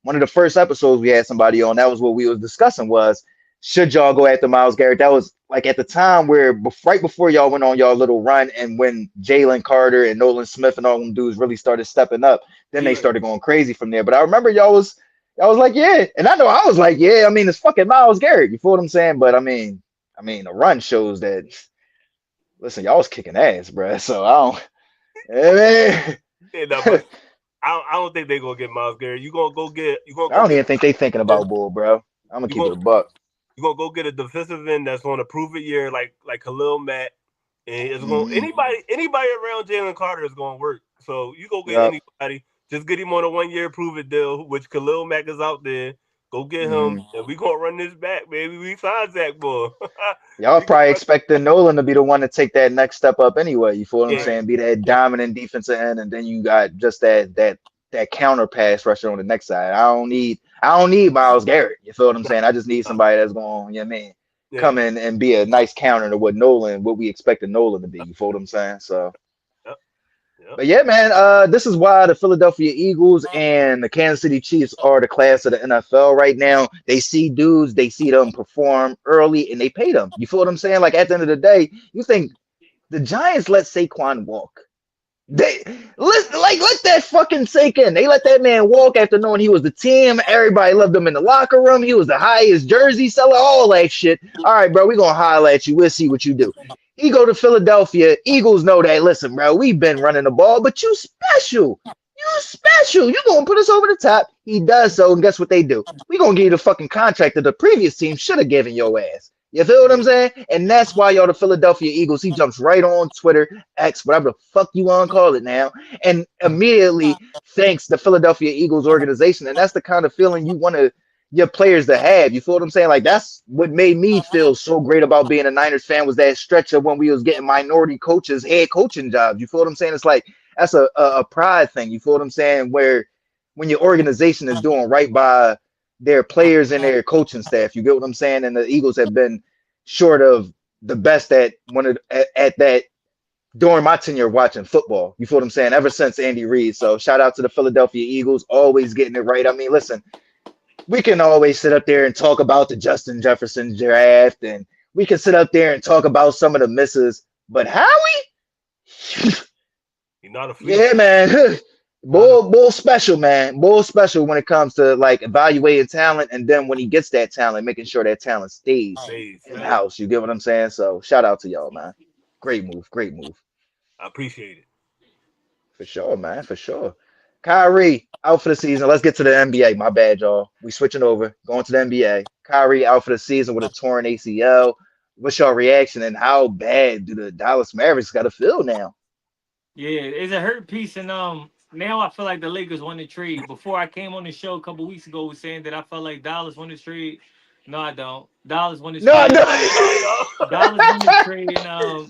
one of the first episodes we had somebody on. That was what we was discussing was should y'all go after Miles Garrett? That was like at the time where right before y'all went on y'all little run, and when Jalen Carter and Nolan Smith and all them dudes really started stepping up, then they
Yeah.
started going crazy from there. But I remember y'all was like, yeah, and I know I was like, yeah. I mean, it's fucking Miles Garrett. You feel what I'm saying? But I mean, the run shows that. Listen, y'all was kicking ass, bruh. So I don't. I
Yeah, no,
mean,
but I don't think they're gonna get Miles Garrett. You gonna
I
go
don't
get
even think they thinking about Bull, bro. I'm gonna
you
keep it
gonna
a buck.
you gonna go get a defensive end that's on a prove it year like Khalil Mack, and it's going
Hmm.
anybody around Jalen Carter is gonna work. So you go get
Yep.
anybody, just get him on a 1 year prove it deal, which Khalil Mack is out there. Go get him,
Hmm.
and we gonna run this back, baby. We signed Zach Bull.
Y'all
we gonna
probably
run,
expecting Nolan to be the one to take that next step up anyway. You feel what I'm
yeah,
Right.
saying? Be that
yeah,
dominant defensive end, and then you got just that counter pass rusher on the next side. I don't need Miles Garrett. You feel what I'm saying? I just need
uh,
somebody that's going, you know what I mean,
yeah,
come in and be a nice counter to what we expected Nolan to be. You feel what I'm saying? So.
yep, yep.
But yeah, man, this is why the Philadelphia Eagles and the Kansas City Chiefs are the class of the NFL right now. They see dudes, they see them perform early, and they pay them. You feel what I'm saying? Like at the end of the day, you think the Giants let Saquon walk. They let that fucking sink in. They let that man walk after knowing he was the team. Everybody loved him in the locker room. He was the highest jersey seller, all that shit. All right, bro, we gonna holler at you. We'll see what you do. He go to Philadelphia. Eagles know that. Listen, bro, we've been running the ball, but you special. You special. You gonna put us over the top. He does so, and guess what they do? We gonna give you the fucking contract that the previous team should have given your ass. You feel what
Yeah.
I'm saying? And that's why y'all the Philadelphia Eagles. He jumps right on Twitter, X, whatever the fuck you want to call it now, and immediately thanks the Philadelphia Eagles organization. And that's the kind of feeling you want your players to have. You feel what I'm saying? Like that's what made me feel so great about being a Niners fan was that stretch of when we was getting minority coaches, head coaching jobs. You feel what I'm saying? It's like that's a pride thing. You feel what I'm saying? Where when your organization is doing right by their players and their coaching staff, you get what I'm saying? And the Eagles have been short of the best at that during my tenure watching football. You feel what I'm saying? Ever since Andy Reid. So shout out to the Philadelphia Eagles, always getting it right. I mean, listen, we can always sit up there and talk about the Justin Jefferson draft, and we can sit up there and talk about some of the misses. But Howie,
You're not a
yeah,
sleeper.
man,
Not a
bull special, man, bull special when it comes to like evaluating talent, and then when he gets that talent, making sure that talent stays
phase.
in
Right.
house. You get what I'm saying? So shout out to y'all, man. Great move, great move.
I appreciate it.
For sure, man, for sure. Kyrie out for the season. Let's get to the NBA. My bad, y'all. We switching over, going to the NBA. Kyrie out for the season with a torn ACL. What's your reaction, and how bad do the Dallas Mavericks got to feel now?
Yeah, it's a hurt piece, and now I feel like the Lakers won the trade. Before I came on the show a couple weeks ago, was saying that I felt like Dallas won the trade. No, I don't. Dallas won the
No,
trade.
Oh
Dallas won the
no.
trade, and
Oh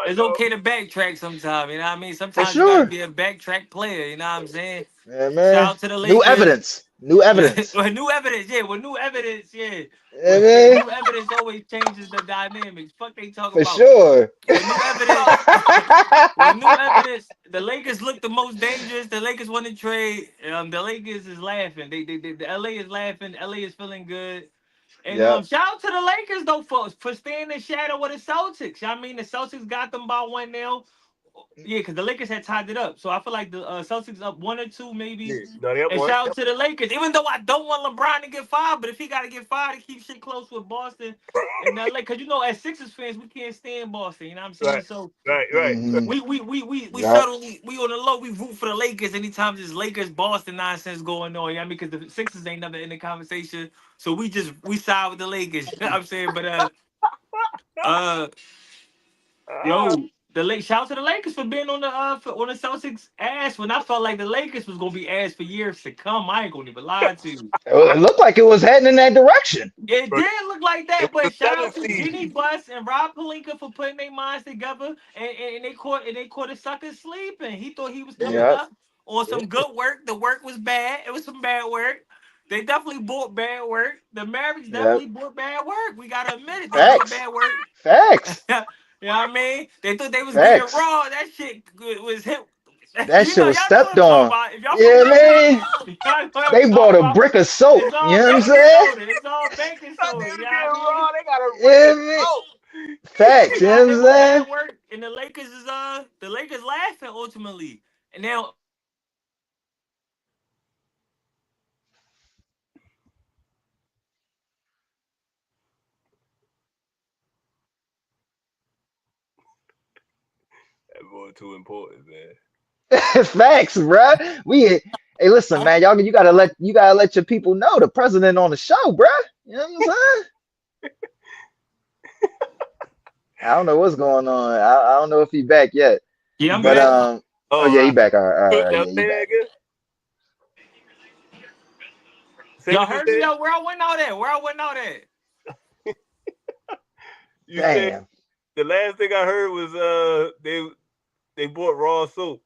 it's
no.
okay to backtrack sometimes. You know what I mean?
for
Sometimes you got to
sure.
be a backtrack player. You know what I'm saying?
Yeah,
Shout
man.
out to the
New
Lakers.
evidence. New evidence.
With new evidence, yeah. With new evidence, yeah.
Yeah,
Yeah,
man.
new evidence always changes the dynamics. Fuck they talk
For
about.
sure.
With new evidence, with new evidence, the Lakers look the most dangerous. The Lakers want to trade. The Lakers is laughing. The LA is laughing. LA is feeling good. And
Yep.
shout out to the Lakers though for staying in the shadow of the Celtics. I mean, the Celtics got them by one now. Yeah, because the Lakers had tied it up. So I feel like the Celtics up one or two maybe.
Yeah. No, they up
And
one.
shout out to the Lakers. Even though I don't want LeBron to get fired, but if he got to get fired to keep shit close with Boston and LA, because you know, as Sixers fans, we can't stand Boston. You know what I'm saying?
Right.
So
Right.
Hmm.
we
Yep.
subtly we on the low. We root for the Lakers anytime there's Lakers Boston nonsense going on. You know what I mean? Because the Sixers ain't never in the conversation. So we side with the Lakers. You know what I'm saying? But uh
Ah,
yo, the late shout out to the Lakers for being on the Celtics ass when I felt like the Lakers was gonna be ass for years to come. I ain't gonna even lie to you.
It looked like it was heading in that direction.
It
but
did look like
it
that,
was
but
the
shout out
seventh
to
seed.
Jenny Bus and Rob Palinka for putting their minds together and they caught a sucker sleeping. He thought he was
Yeah.
coming
Yep.
up on
Yeah.
some good work. The work was bad. It was some bad work. They definitely bought bad work. The Mavericks
Yep.
definitely bought bad work. We gotta admit it. They bought
Facts.
bad work.
Facts.
You know what I mean? They thought they was getting
Facts.
raw. That shit was hit.
That
You
shit
know,
was
y'all know what
stepped
I'm talking
on.
about. If y'all from
Yeah,
Memphis,
man.
y'all know what I'm
They bought
talking
a
about.
brick of soap.
It's
You
all
know what I'm
baking
saying?
soda. It's all baking
That
soda. You know
nigga
what
getting
I mean?
raw. They got a brick
Yeah,
of
man.
salt.
Facts.
He
You know
got
what
hit
I'm
with
saying?
bad work, and the Lakers laughing ultimately. And now
That boy too important, man.
Facts, bruh. Hey, listen, man. Y'all, you gotta let your people know the president on the show, bruh. You know what I'm saying? I don't know what's going on. I don't know if he back yet.
yeah, I'm
But
back.
oh
All
yeah, he
right.
back. All right, all right,
Now
yeah, he
say that
back.
again. Say
Y'all
what you
heard me
said.
though? Where I went out at? Where I went out at?
You said
Damn.
the last thing I heard was they bought raw soap.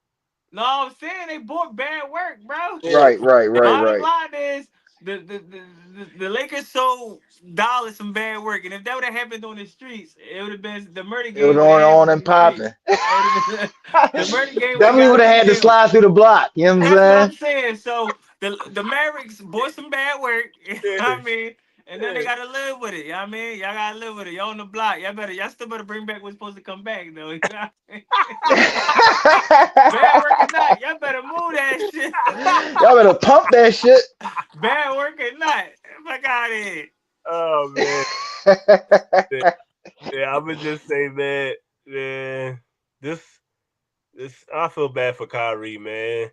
No, I'm saying they bought bad work, bro.
Yeah.
Right, right, right,
Bottom
right.
line is the Lakers sold Dallas some bad work, and if that would have happened on the streets, it would have been the murder
It was
game would have
on
happened on
and
the streets.
popping.
It would have been the murder game would have
Definitely
got
would
on
have
the
had to
field.
slide through the block. You know what
That's what I'm
I'm
saying. So the Mavericks bought some bad work. You know
Yeah.
what I mean? And then they
Yeah.
gotta live with it. You know what I mean? Y'all gotta live with it. Y'all on the block. Y'all still better bring back what's supposed to come back though. You know what I mean? Bad work or not, y'all better move that shit.
Y'all better pump that shit.
Bad work or not. Fuck out of here.
Oh man. Yeah, yeah, I would just say, man, this I feel bad for Kyrie, man.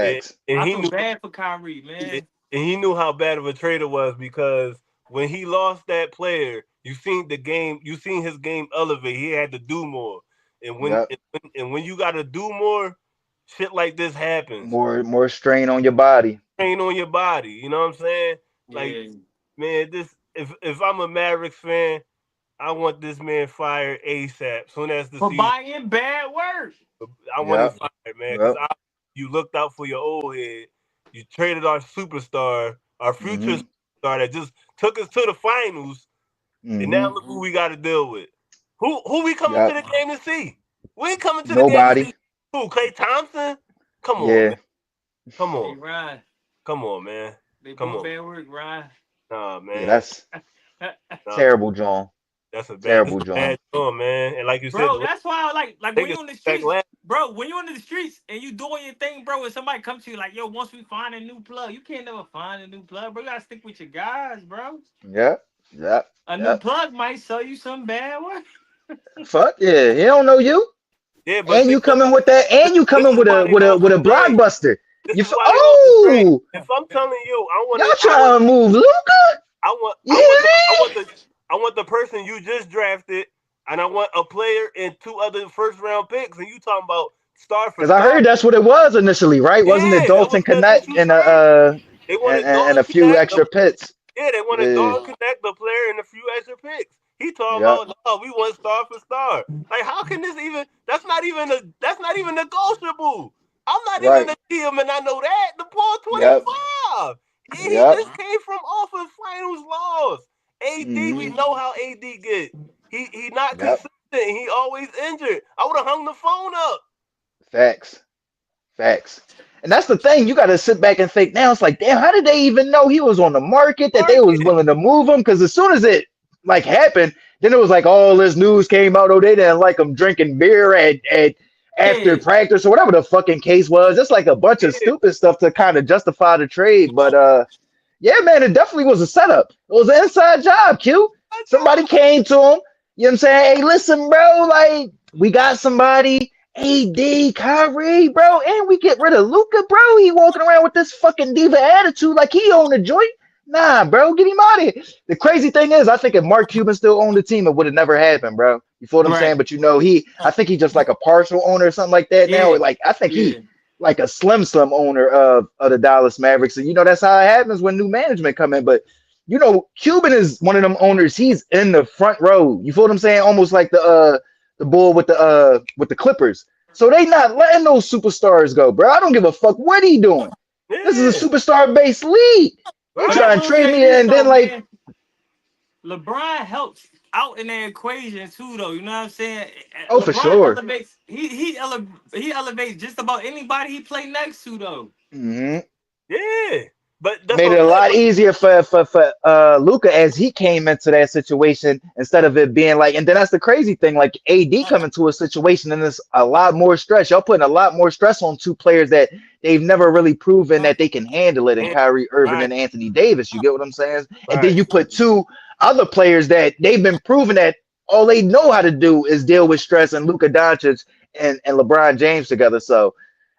And,
Facts.
and
I
he
feel
knew
bad for Kyrie,
and
man.
he knew how bad of a trade it was because when he lost that player, you seen his game elevate. He had to do more. And when
Yep.
and when you gotta do more, shit like this happens.
More strain on your body.
Strain on your body. You know what I'm saying? Like,
Yeah.
man, this if I'm a Mavericks fan, I want this man fired ASAP. Soon as the
For
season,
buying bad work.
I want him
Yep.
fired, man, because
Yep.
you looked out for your old head. You traded our superstar, our future
Hmm.
superstar that just took us to the finals, and now
Hmm.
look who we got to deal with. Who we coming to
Yep.
the game to see? We ain't coming to the game to
Nobody.
see who? Clay Thompson? Come on,
Yeah.
man. Come
Hey
on.
Ryan,
Come on, man.
they
Come
bought
on.
bad work, Ryan.
Nah,
Yeah.
man.
That's
Nah,
terrible, John.
that's
Terrible,
a
John.
bad job, man. And like you said,
Bro,
the
that's why like when
Lakers
you on the
back
streets,
last.
bro, when you on the streets and you doing your thing, bro, and somebody comes to you like, yo, once we find a new plug, you can't never find a new plug, bro. You gotta stick with your guys, bro.
Yep. Yep.
A new
Yep.
plug might sell you some bad work.
Fuck yeah. He don't know you.
Yeah, but
And
see,
you
look,
coming with that,
this,
and you
this
coming
is
with
why
a
they
with a
lost
with
the
a
trade.
blockbuster.
This
You
is
feel,
why they lost the trade.
oh,
If I'm telling you,
y'all trying to move Luca? Yeah,
I want the person you just drafted, and I want a player and two other first round picks, and you talking about star for
because I
star.
heard that's what it was initially, right? Wasn't it
Yeah, that was
Dalton
the
Connect
initial
and
trade. They wanted
and
Dalton
a few
Connect.
extra pits?
Yeah, they wanted
Yeah,
Dalton Connect, the player, and a few extra picks. He talking
yep,
about no, we want star for star. Like, how can this even? That's not even negotiable. I'm not even
right,
a GM, and I know that the ball
yep,
25, and he
yep.
just came from off of finals loss. AD, we
Hmm.
know how AD get. He not
Yep.
consistent. He always injured. I would have hung the phone up.
Facts. Facts. And that's the thing. You got to sit back and think now. It's like, damn, how did they even know he was on the market that they was
Market.
willing to move him? Because as soon as it like happened, then it was like all this news came out. Oh, they didn't like him drinking beer at after
Yeah.
practice or whatever the fucking case was. It's like a bunch of
Yeah.
stupid stuff to kind of justify the trade. But yeah, man, it definitely was a setup. It was an inside job, Q. Somebody came to him. You know what I'm saying? Hey, listen, bro, like we got somebody. AD, Kyrie, bro, and we get rid of Luca, bro. He walking around with this fucking diva attitude like he owned the joint. Nah, bro, get him out of here. The crazy thing is, I think if Mark Cuban still owned the team, it would have never happened, bro. You feel what I'm saying?
Right.
But I think he just like a partial owner or something like that now.
Yeah.
Like I think
Yeah.
he like a slim owner of the Dallas Mavericks. And that's how it happens when new management come in. But Cuban is one of them owners. He's in the front row. You feel what I'm saying? Almost like the bull with the Clippers. So they not letting those superstars go, bro. I don't give a fuck what he doing. This is a
Yeah.
superstar based league. You
But I
try
Right.
and
will
trade
say
me
this
and
though,
then like
man. LeBron helps out in that equation too, though. You know what I'm saying?
Oh, for
LeBron
sure.
elevates. He elevates just about anybody he play next to, though.
Hmm.
Yeah, but that's
Made
what
it
I'm
a
saying.
lot easier for Luca as he came into that situation instead of it being like, and then that's the crazy thing, like AD coming to a situation and it's a lot more stress. Y'all putting a lot more stress on two players that they've never really proven that they can handle it in
And,
Kyrie Irving
right,
and Anthony Davis. You get what I'm saying? And then
right.
you put two other players that they've been proven that all they know how to do is deal with stress, and Luka Doncic and LeBron James together. So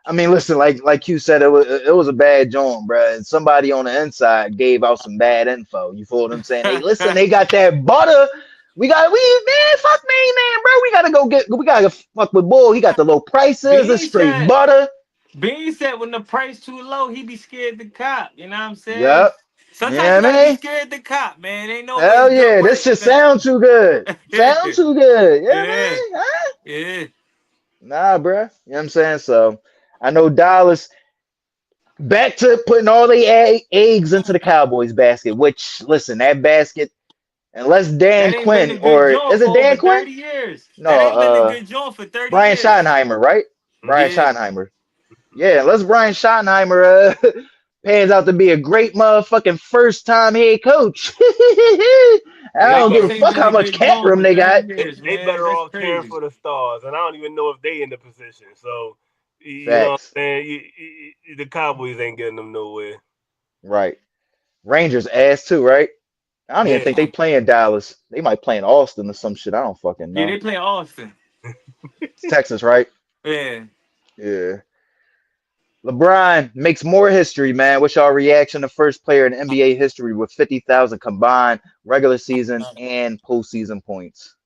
I mean, listen, like you said, it was a bad joint, bro. And somebody on the inside gave out some bad info. You feel what I'm saying? Hey, listen, they got that butter. Fuck me, man, bro. We gotta fuck with Bull. He got the low prices, the
Bean
straight
said,
butter.
Bean said when the price too low, he be scared to cop. You know what I'm saying?
Yep.
Sometimes
Yeah,
you gotta be
man.
scared to cop, man. Ain't always
Hell
good
yeah. This
work,
just
man.
sound too good. Sound too good. Yeah,
Yeah,
man. Huh?
yeah.
Nah, bro. You know what I'm saying? So I know Dallas back to putting all the eggs into the Cowboys basket, which listen, that basket, unless Dan
That ain't been
Quinn,
a good
or
joint
is
for
it
over
Dan Quinn?
30 years. That
No,
ain't been a good joint for 30
Brian
years.
Schottenheimer, right? Brian
Yeah.
Schottenheimer. Yeah, unless Brian Schottenheimer pans out to be a great motherfucking first time head coach. I
They
don't give a
Dallas
better
ain't
fuck
been
how
a
much
good
cap
joint
room
for
they
30
got.
years,
they
man.
better
That's
off cheering
crazy.
for the stars, and I don't even know if they in the position. So you know what
Facts.
I'm saying? The Cowboys ain't getting them nowhere.
Right. Rangers ass too, right? I don't even
Yeah,
think they play in Dallas. They might play in Austin or some shit. I don't fucking
Yeah,
know.
they play Austin.
It's Texas, right?
Yeah.
Yeah. LeBron makes more history, man. What's your reaction to first player in NBA history with 50,000 combined regular season and postseason points?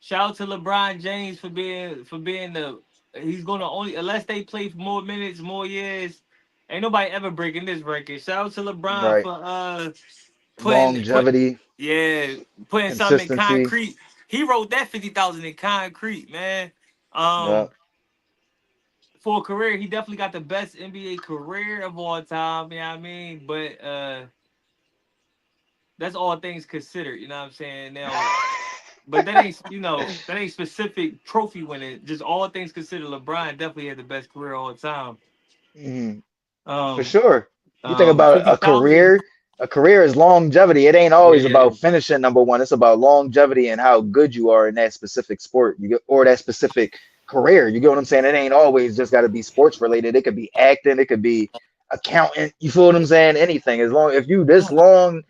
Shout out to LeBron James for being the he's gonna only unless they play for more minutes, more years. Ain't nobody ever breaking this record. Shout out to LeBron
Right.
for putting
Longevity,
yeah, putting something in
consistency.
concrete. He wrote that 50,000 in concrete, man. Um
Yep.
for a career, he definitely got the best NBA career of all time, you know what I mean? But that's all things considered, you know what I'm saying? Now but that ain't that ain't specific trophy winning. Just all things considered, LeBron definitely had the best career of all time.
Mhm. For
Um,
sure. You think about
50,000.
a career is longevity. It ain't always
Yeah,
about finishing number one. It's about longevity and how good you are in that specific sport. You get or that specific career. You get what I'm saying? It ain't always just got to be sports related. It could be acting. It could be accountant. You feel what I'm saying? Anything. As long if you this long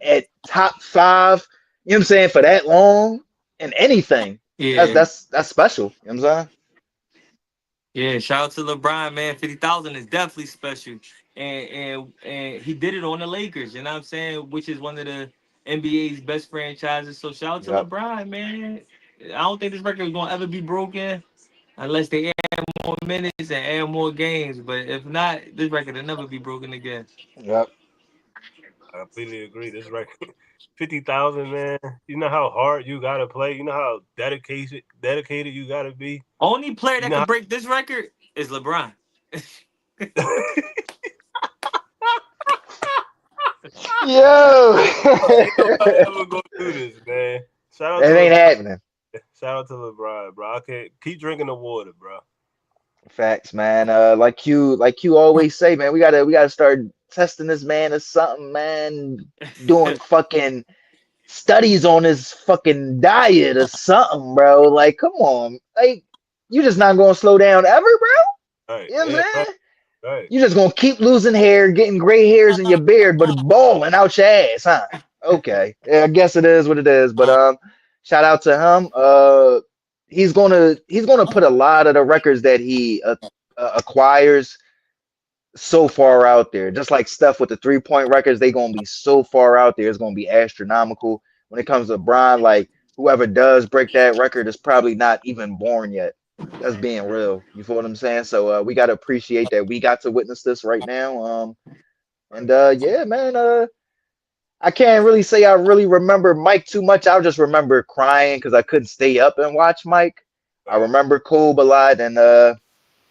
at top five, you know what I'm saying, for that long in anything, that's
yeah,
that's that's special. You know what I'm saying?
yeah. Shout out to LeBron, man. 50,000 is definitely special, and he did it on the Lakers. You know what I'm saying? Which is one of the NBA's best franchises. So shout out to
Yep.
LeBron, man. I don't think this record is gonna ever be broken unless they add more minutes and add more games. But if not, this record will never be broken again.
Yep.
I completely agree. This record, 50,000, man. You know how hard you gotta play. You know how dedicated you gotta be.
Only player
You
that
know
could break this record is LeBron.
how
Yo.
ain't nobody ever gonna do this, man. Shout out to
That ain't
LeBron.
happening.
Shout out to LeBron, bro. I can't keep drinking the water, bro.
Facts, man. Like you always say, man, we gotta start testing this man or something, man. Doing fucking studies on his fucking diet or something, bro. Like, come on. Like, you just not gonna slow down ever, bro.
Right,
You know
yeah,
what I'm
right,
saying?
right.
You just gonna keep losing hair, getting gray hairs in your beard, but balling out your ass, huh? Okay. Yeah, I guess it is what it is. But shout out to him. He's gonna put a lot of the records that he acquires so far out there. Just like Steph with the 3-point records, they gonna be so far out there. It's gonna be astronomical. When it comes to Bron, like whoever does break that record is probably not even born yet. That's being real. You feel what I'm saying? So we gotta appreciate that we got to witness this right now. And yeah, man. I can't really say I really remember Mike too much. I just remember crying because I couldn't stay up and watch Mike. I
Right.
remember Kobe a lot, and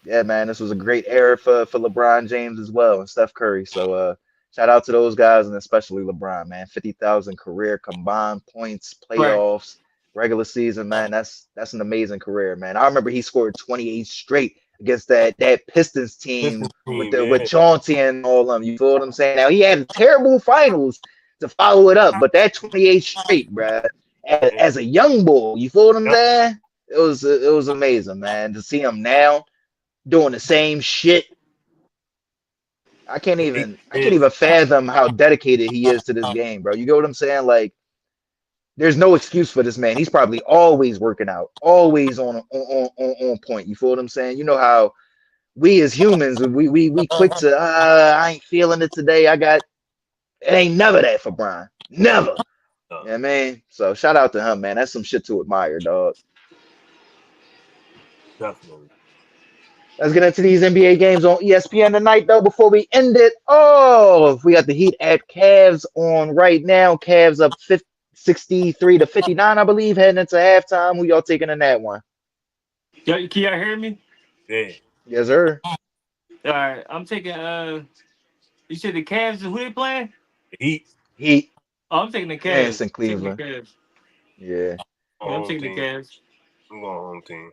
yeah, man, this was a great era for LeBron James as well and Steph Curry. So shout out to those guys and especially LeBron, man. 50,000 career combined points,
Right.
playoffs, regular season, man. That's an amazing career, man. I remember he scored 28 straight against that Pistons team
Pistons team,
with
man.
Chauncey and all them. You feel what I'm saying? Now he had terrible finals to follow it up, but that 28 straight, bruh, as a young bull, you feel what I'm
Yep.
saying? It was amazing, man, to see him now doing the same shit. I can't even fathom how dedicated he is to this game, bro. You get what I'm saying? Like, there's no excuse for this man. He's probably always working out, always on point. You feel what I'm saying? You know how we as humans, we quick to I ain't feeling it today. It ain't never that for Brian. Never.
Uh,
You know what I mean? So shout out to him, man. That's some shit to admire, dog.
definitely.
Let's get into these NBA games on ESPN tonight, though. Before we end it, we got the Heat at Cavs on right now. Cavs up 63-59, I believe, heading into halftime. Who y'all taking in that one?
Can y'all hear me?
Yeah.
Yes, sir.
All right. I'm taking. You said the Cavs is who they playing?
Heat
Heat
Oh, I'm taking the
against
Cavs.
in
Taking the
Cleveland.
Cavs.
Yeah.
Yeah, I'm
home
taking the
team.
Cavs.
I'm going home team.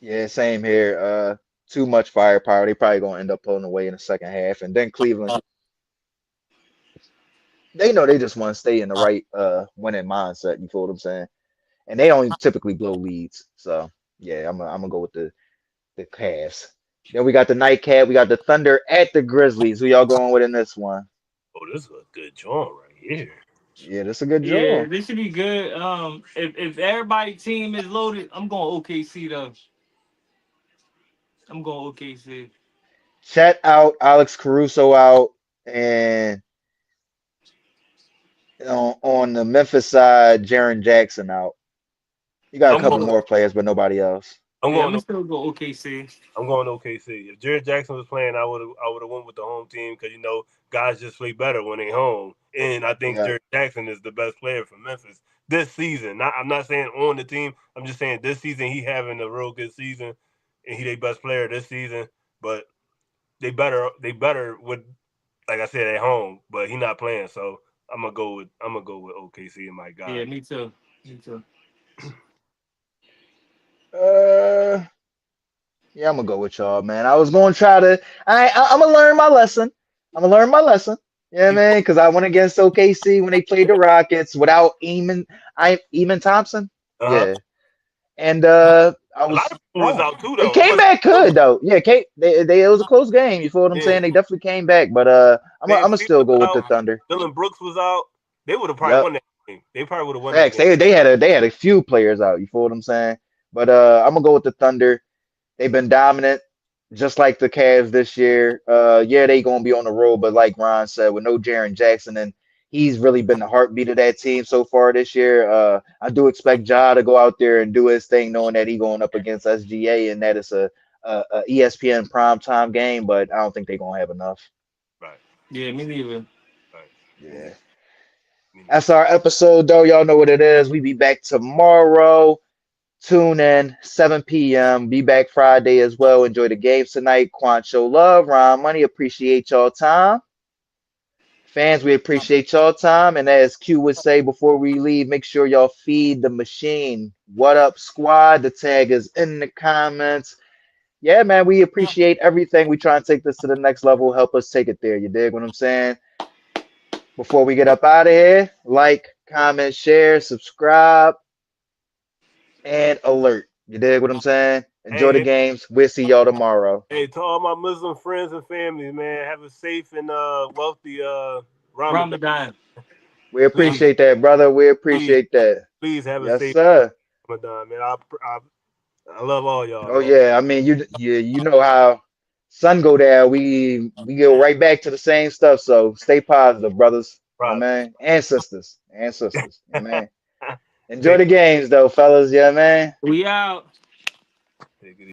Yeah, same here. Too much firepower. They probably gonna end up pulling away in the second half. And then Cleveland, they know they just want to stay in the right winning mindset. You feel what I'm saying? And they only typically blow leads. So yeah, I'm gonna go with the Cavs. Then we got the nightcap. We got the Thunder at the Grizzlies. Who y'all going with in this one?
Oh, this is a good joint right here.
Yeah, that's a good
Yeah,
draw.
this should be good. If everybody team is loaded, I'm going OKC though. I'm going OKC.
Chet out, Alex Caruso out, and on the Memphis side, Jaren Jackson out. You got a
I'm
couple
going.
more players, but nobody else.
I'm
Yeah, I'm
going.
gonna still go OKC.
I'm going to OKC. If Jared Jackson was playing, I would have went with the home team because guys just play better when they home, and I think
Yeah,
Jared Jackson is the best player for Memphis this season. I'm not saying on the team. I'm just saying this season he having a real good season, and he their best player this season. But they better with like I said at home, but he not playing, so I'm gonna go with OKC and my
Yeah,
guy.
me too. Me too.
uh, yeah, I'm gonna go with y'all, man. I was gonna try to. I'm gonna learn my lesson. I'm gonna learn my lesson. Yeah, man, because I went against OKC when they played the Rockets without Eamon Thompson.
Uh huh.
Yeah, and I
A lot
was
of people was
wrong.
out too
They
though. It
came
wasn't
back
only
good though. Yeah, they it was a close game. You feel what I'm
yeah.
saying? They definitely came back, but I'm
Van
gonna
Fleet
still
was
go with the
out.
Thunder.
Dylan Brooks was out. They would have probably
Yep.
won that game. They probably would have won that
Facts.
game.
They had a few players out. You feel what I'm saying? But I'm gonna go with the Thunder. They've been dominant, just like the Cavs this year. Yeah, they gonna be on the road, but like Ron said, with no Jaren Jackson, and he's really been the heartbeat of that team so far this year. I do expect Ja to go out there and do his thing, knowing that he going up against SGA and that it's a ESPN primetime game, but I don't think they're gonna have enough.
Right.
Yeah, me neither.
Right. Me
Yeah.
neither. Me neither.
That's our episode, though. Y'all know what it is. We be back tomorrow. Tune in, 7 p.m. Be back Friday as well. Enjoy the games tonight. Quan show love. Ron Money, appreciate y'all time. Fans, we appreciate y'all time. And as Q would say before we leave, make sure y'all feed the machine. What up, squad? The tag is in the comments. Yeah, man, we appreciate everything. We try and take this to the next level. Help us take it there. You dig what I'm saying? Before we get up out of here, like, comment, share, subscribe, and alert. You dig what I'm saying? Enjoy the
Hey,
games. We'll see y'all tomorrow.
hey, to all my Muslim friends and family, man, have a safe and wealthy Ramadan.
Ramadan.
We
Please,
appreciate that, brother. We
please,
appreciate that.
please have a
Yes,
safe
sir.
Ramadan, man. I love all y'all,
Oh
man.
yeah. I mean, you know how sun go down. We go right back to the same stuff. So stay positive, brothers. Yeah,
Right.
man. And sisters. And sisters. Yeah, man. Enjoy
Take
the games though, fellas. Yeah, man.
We out.
it easy.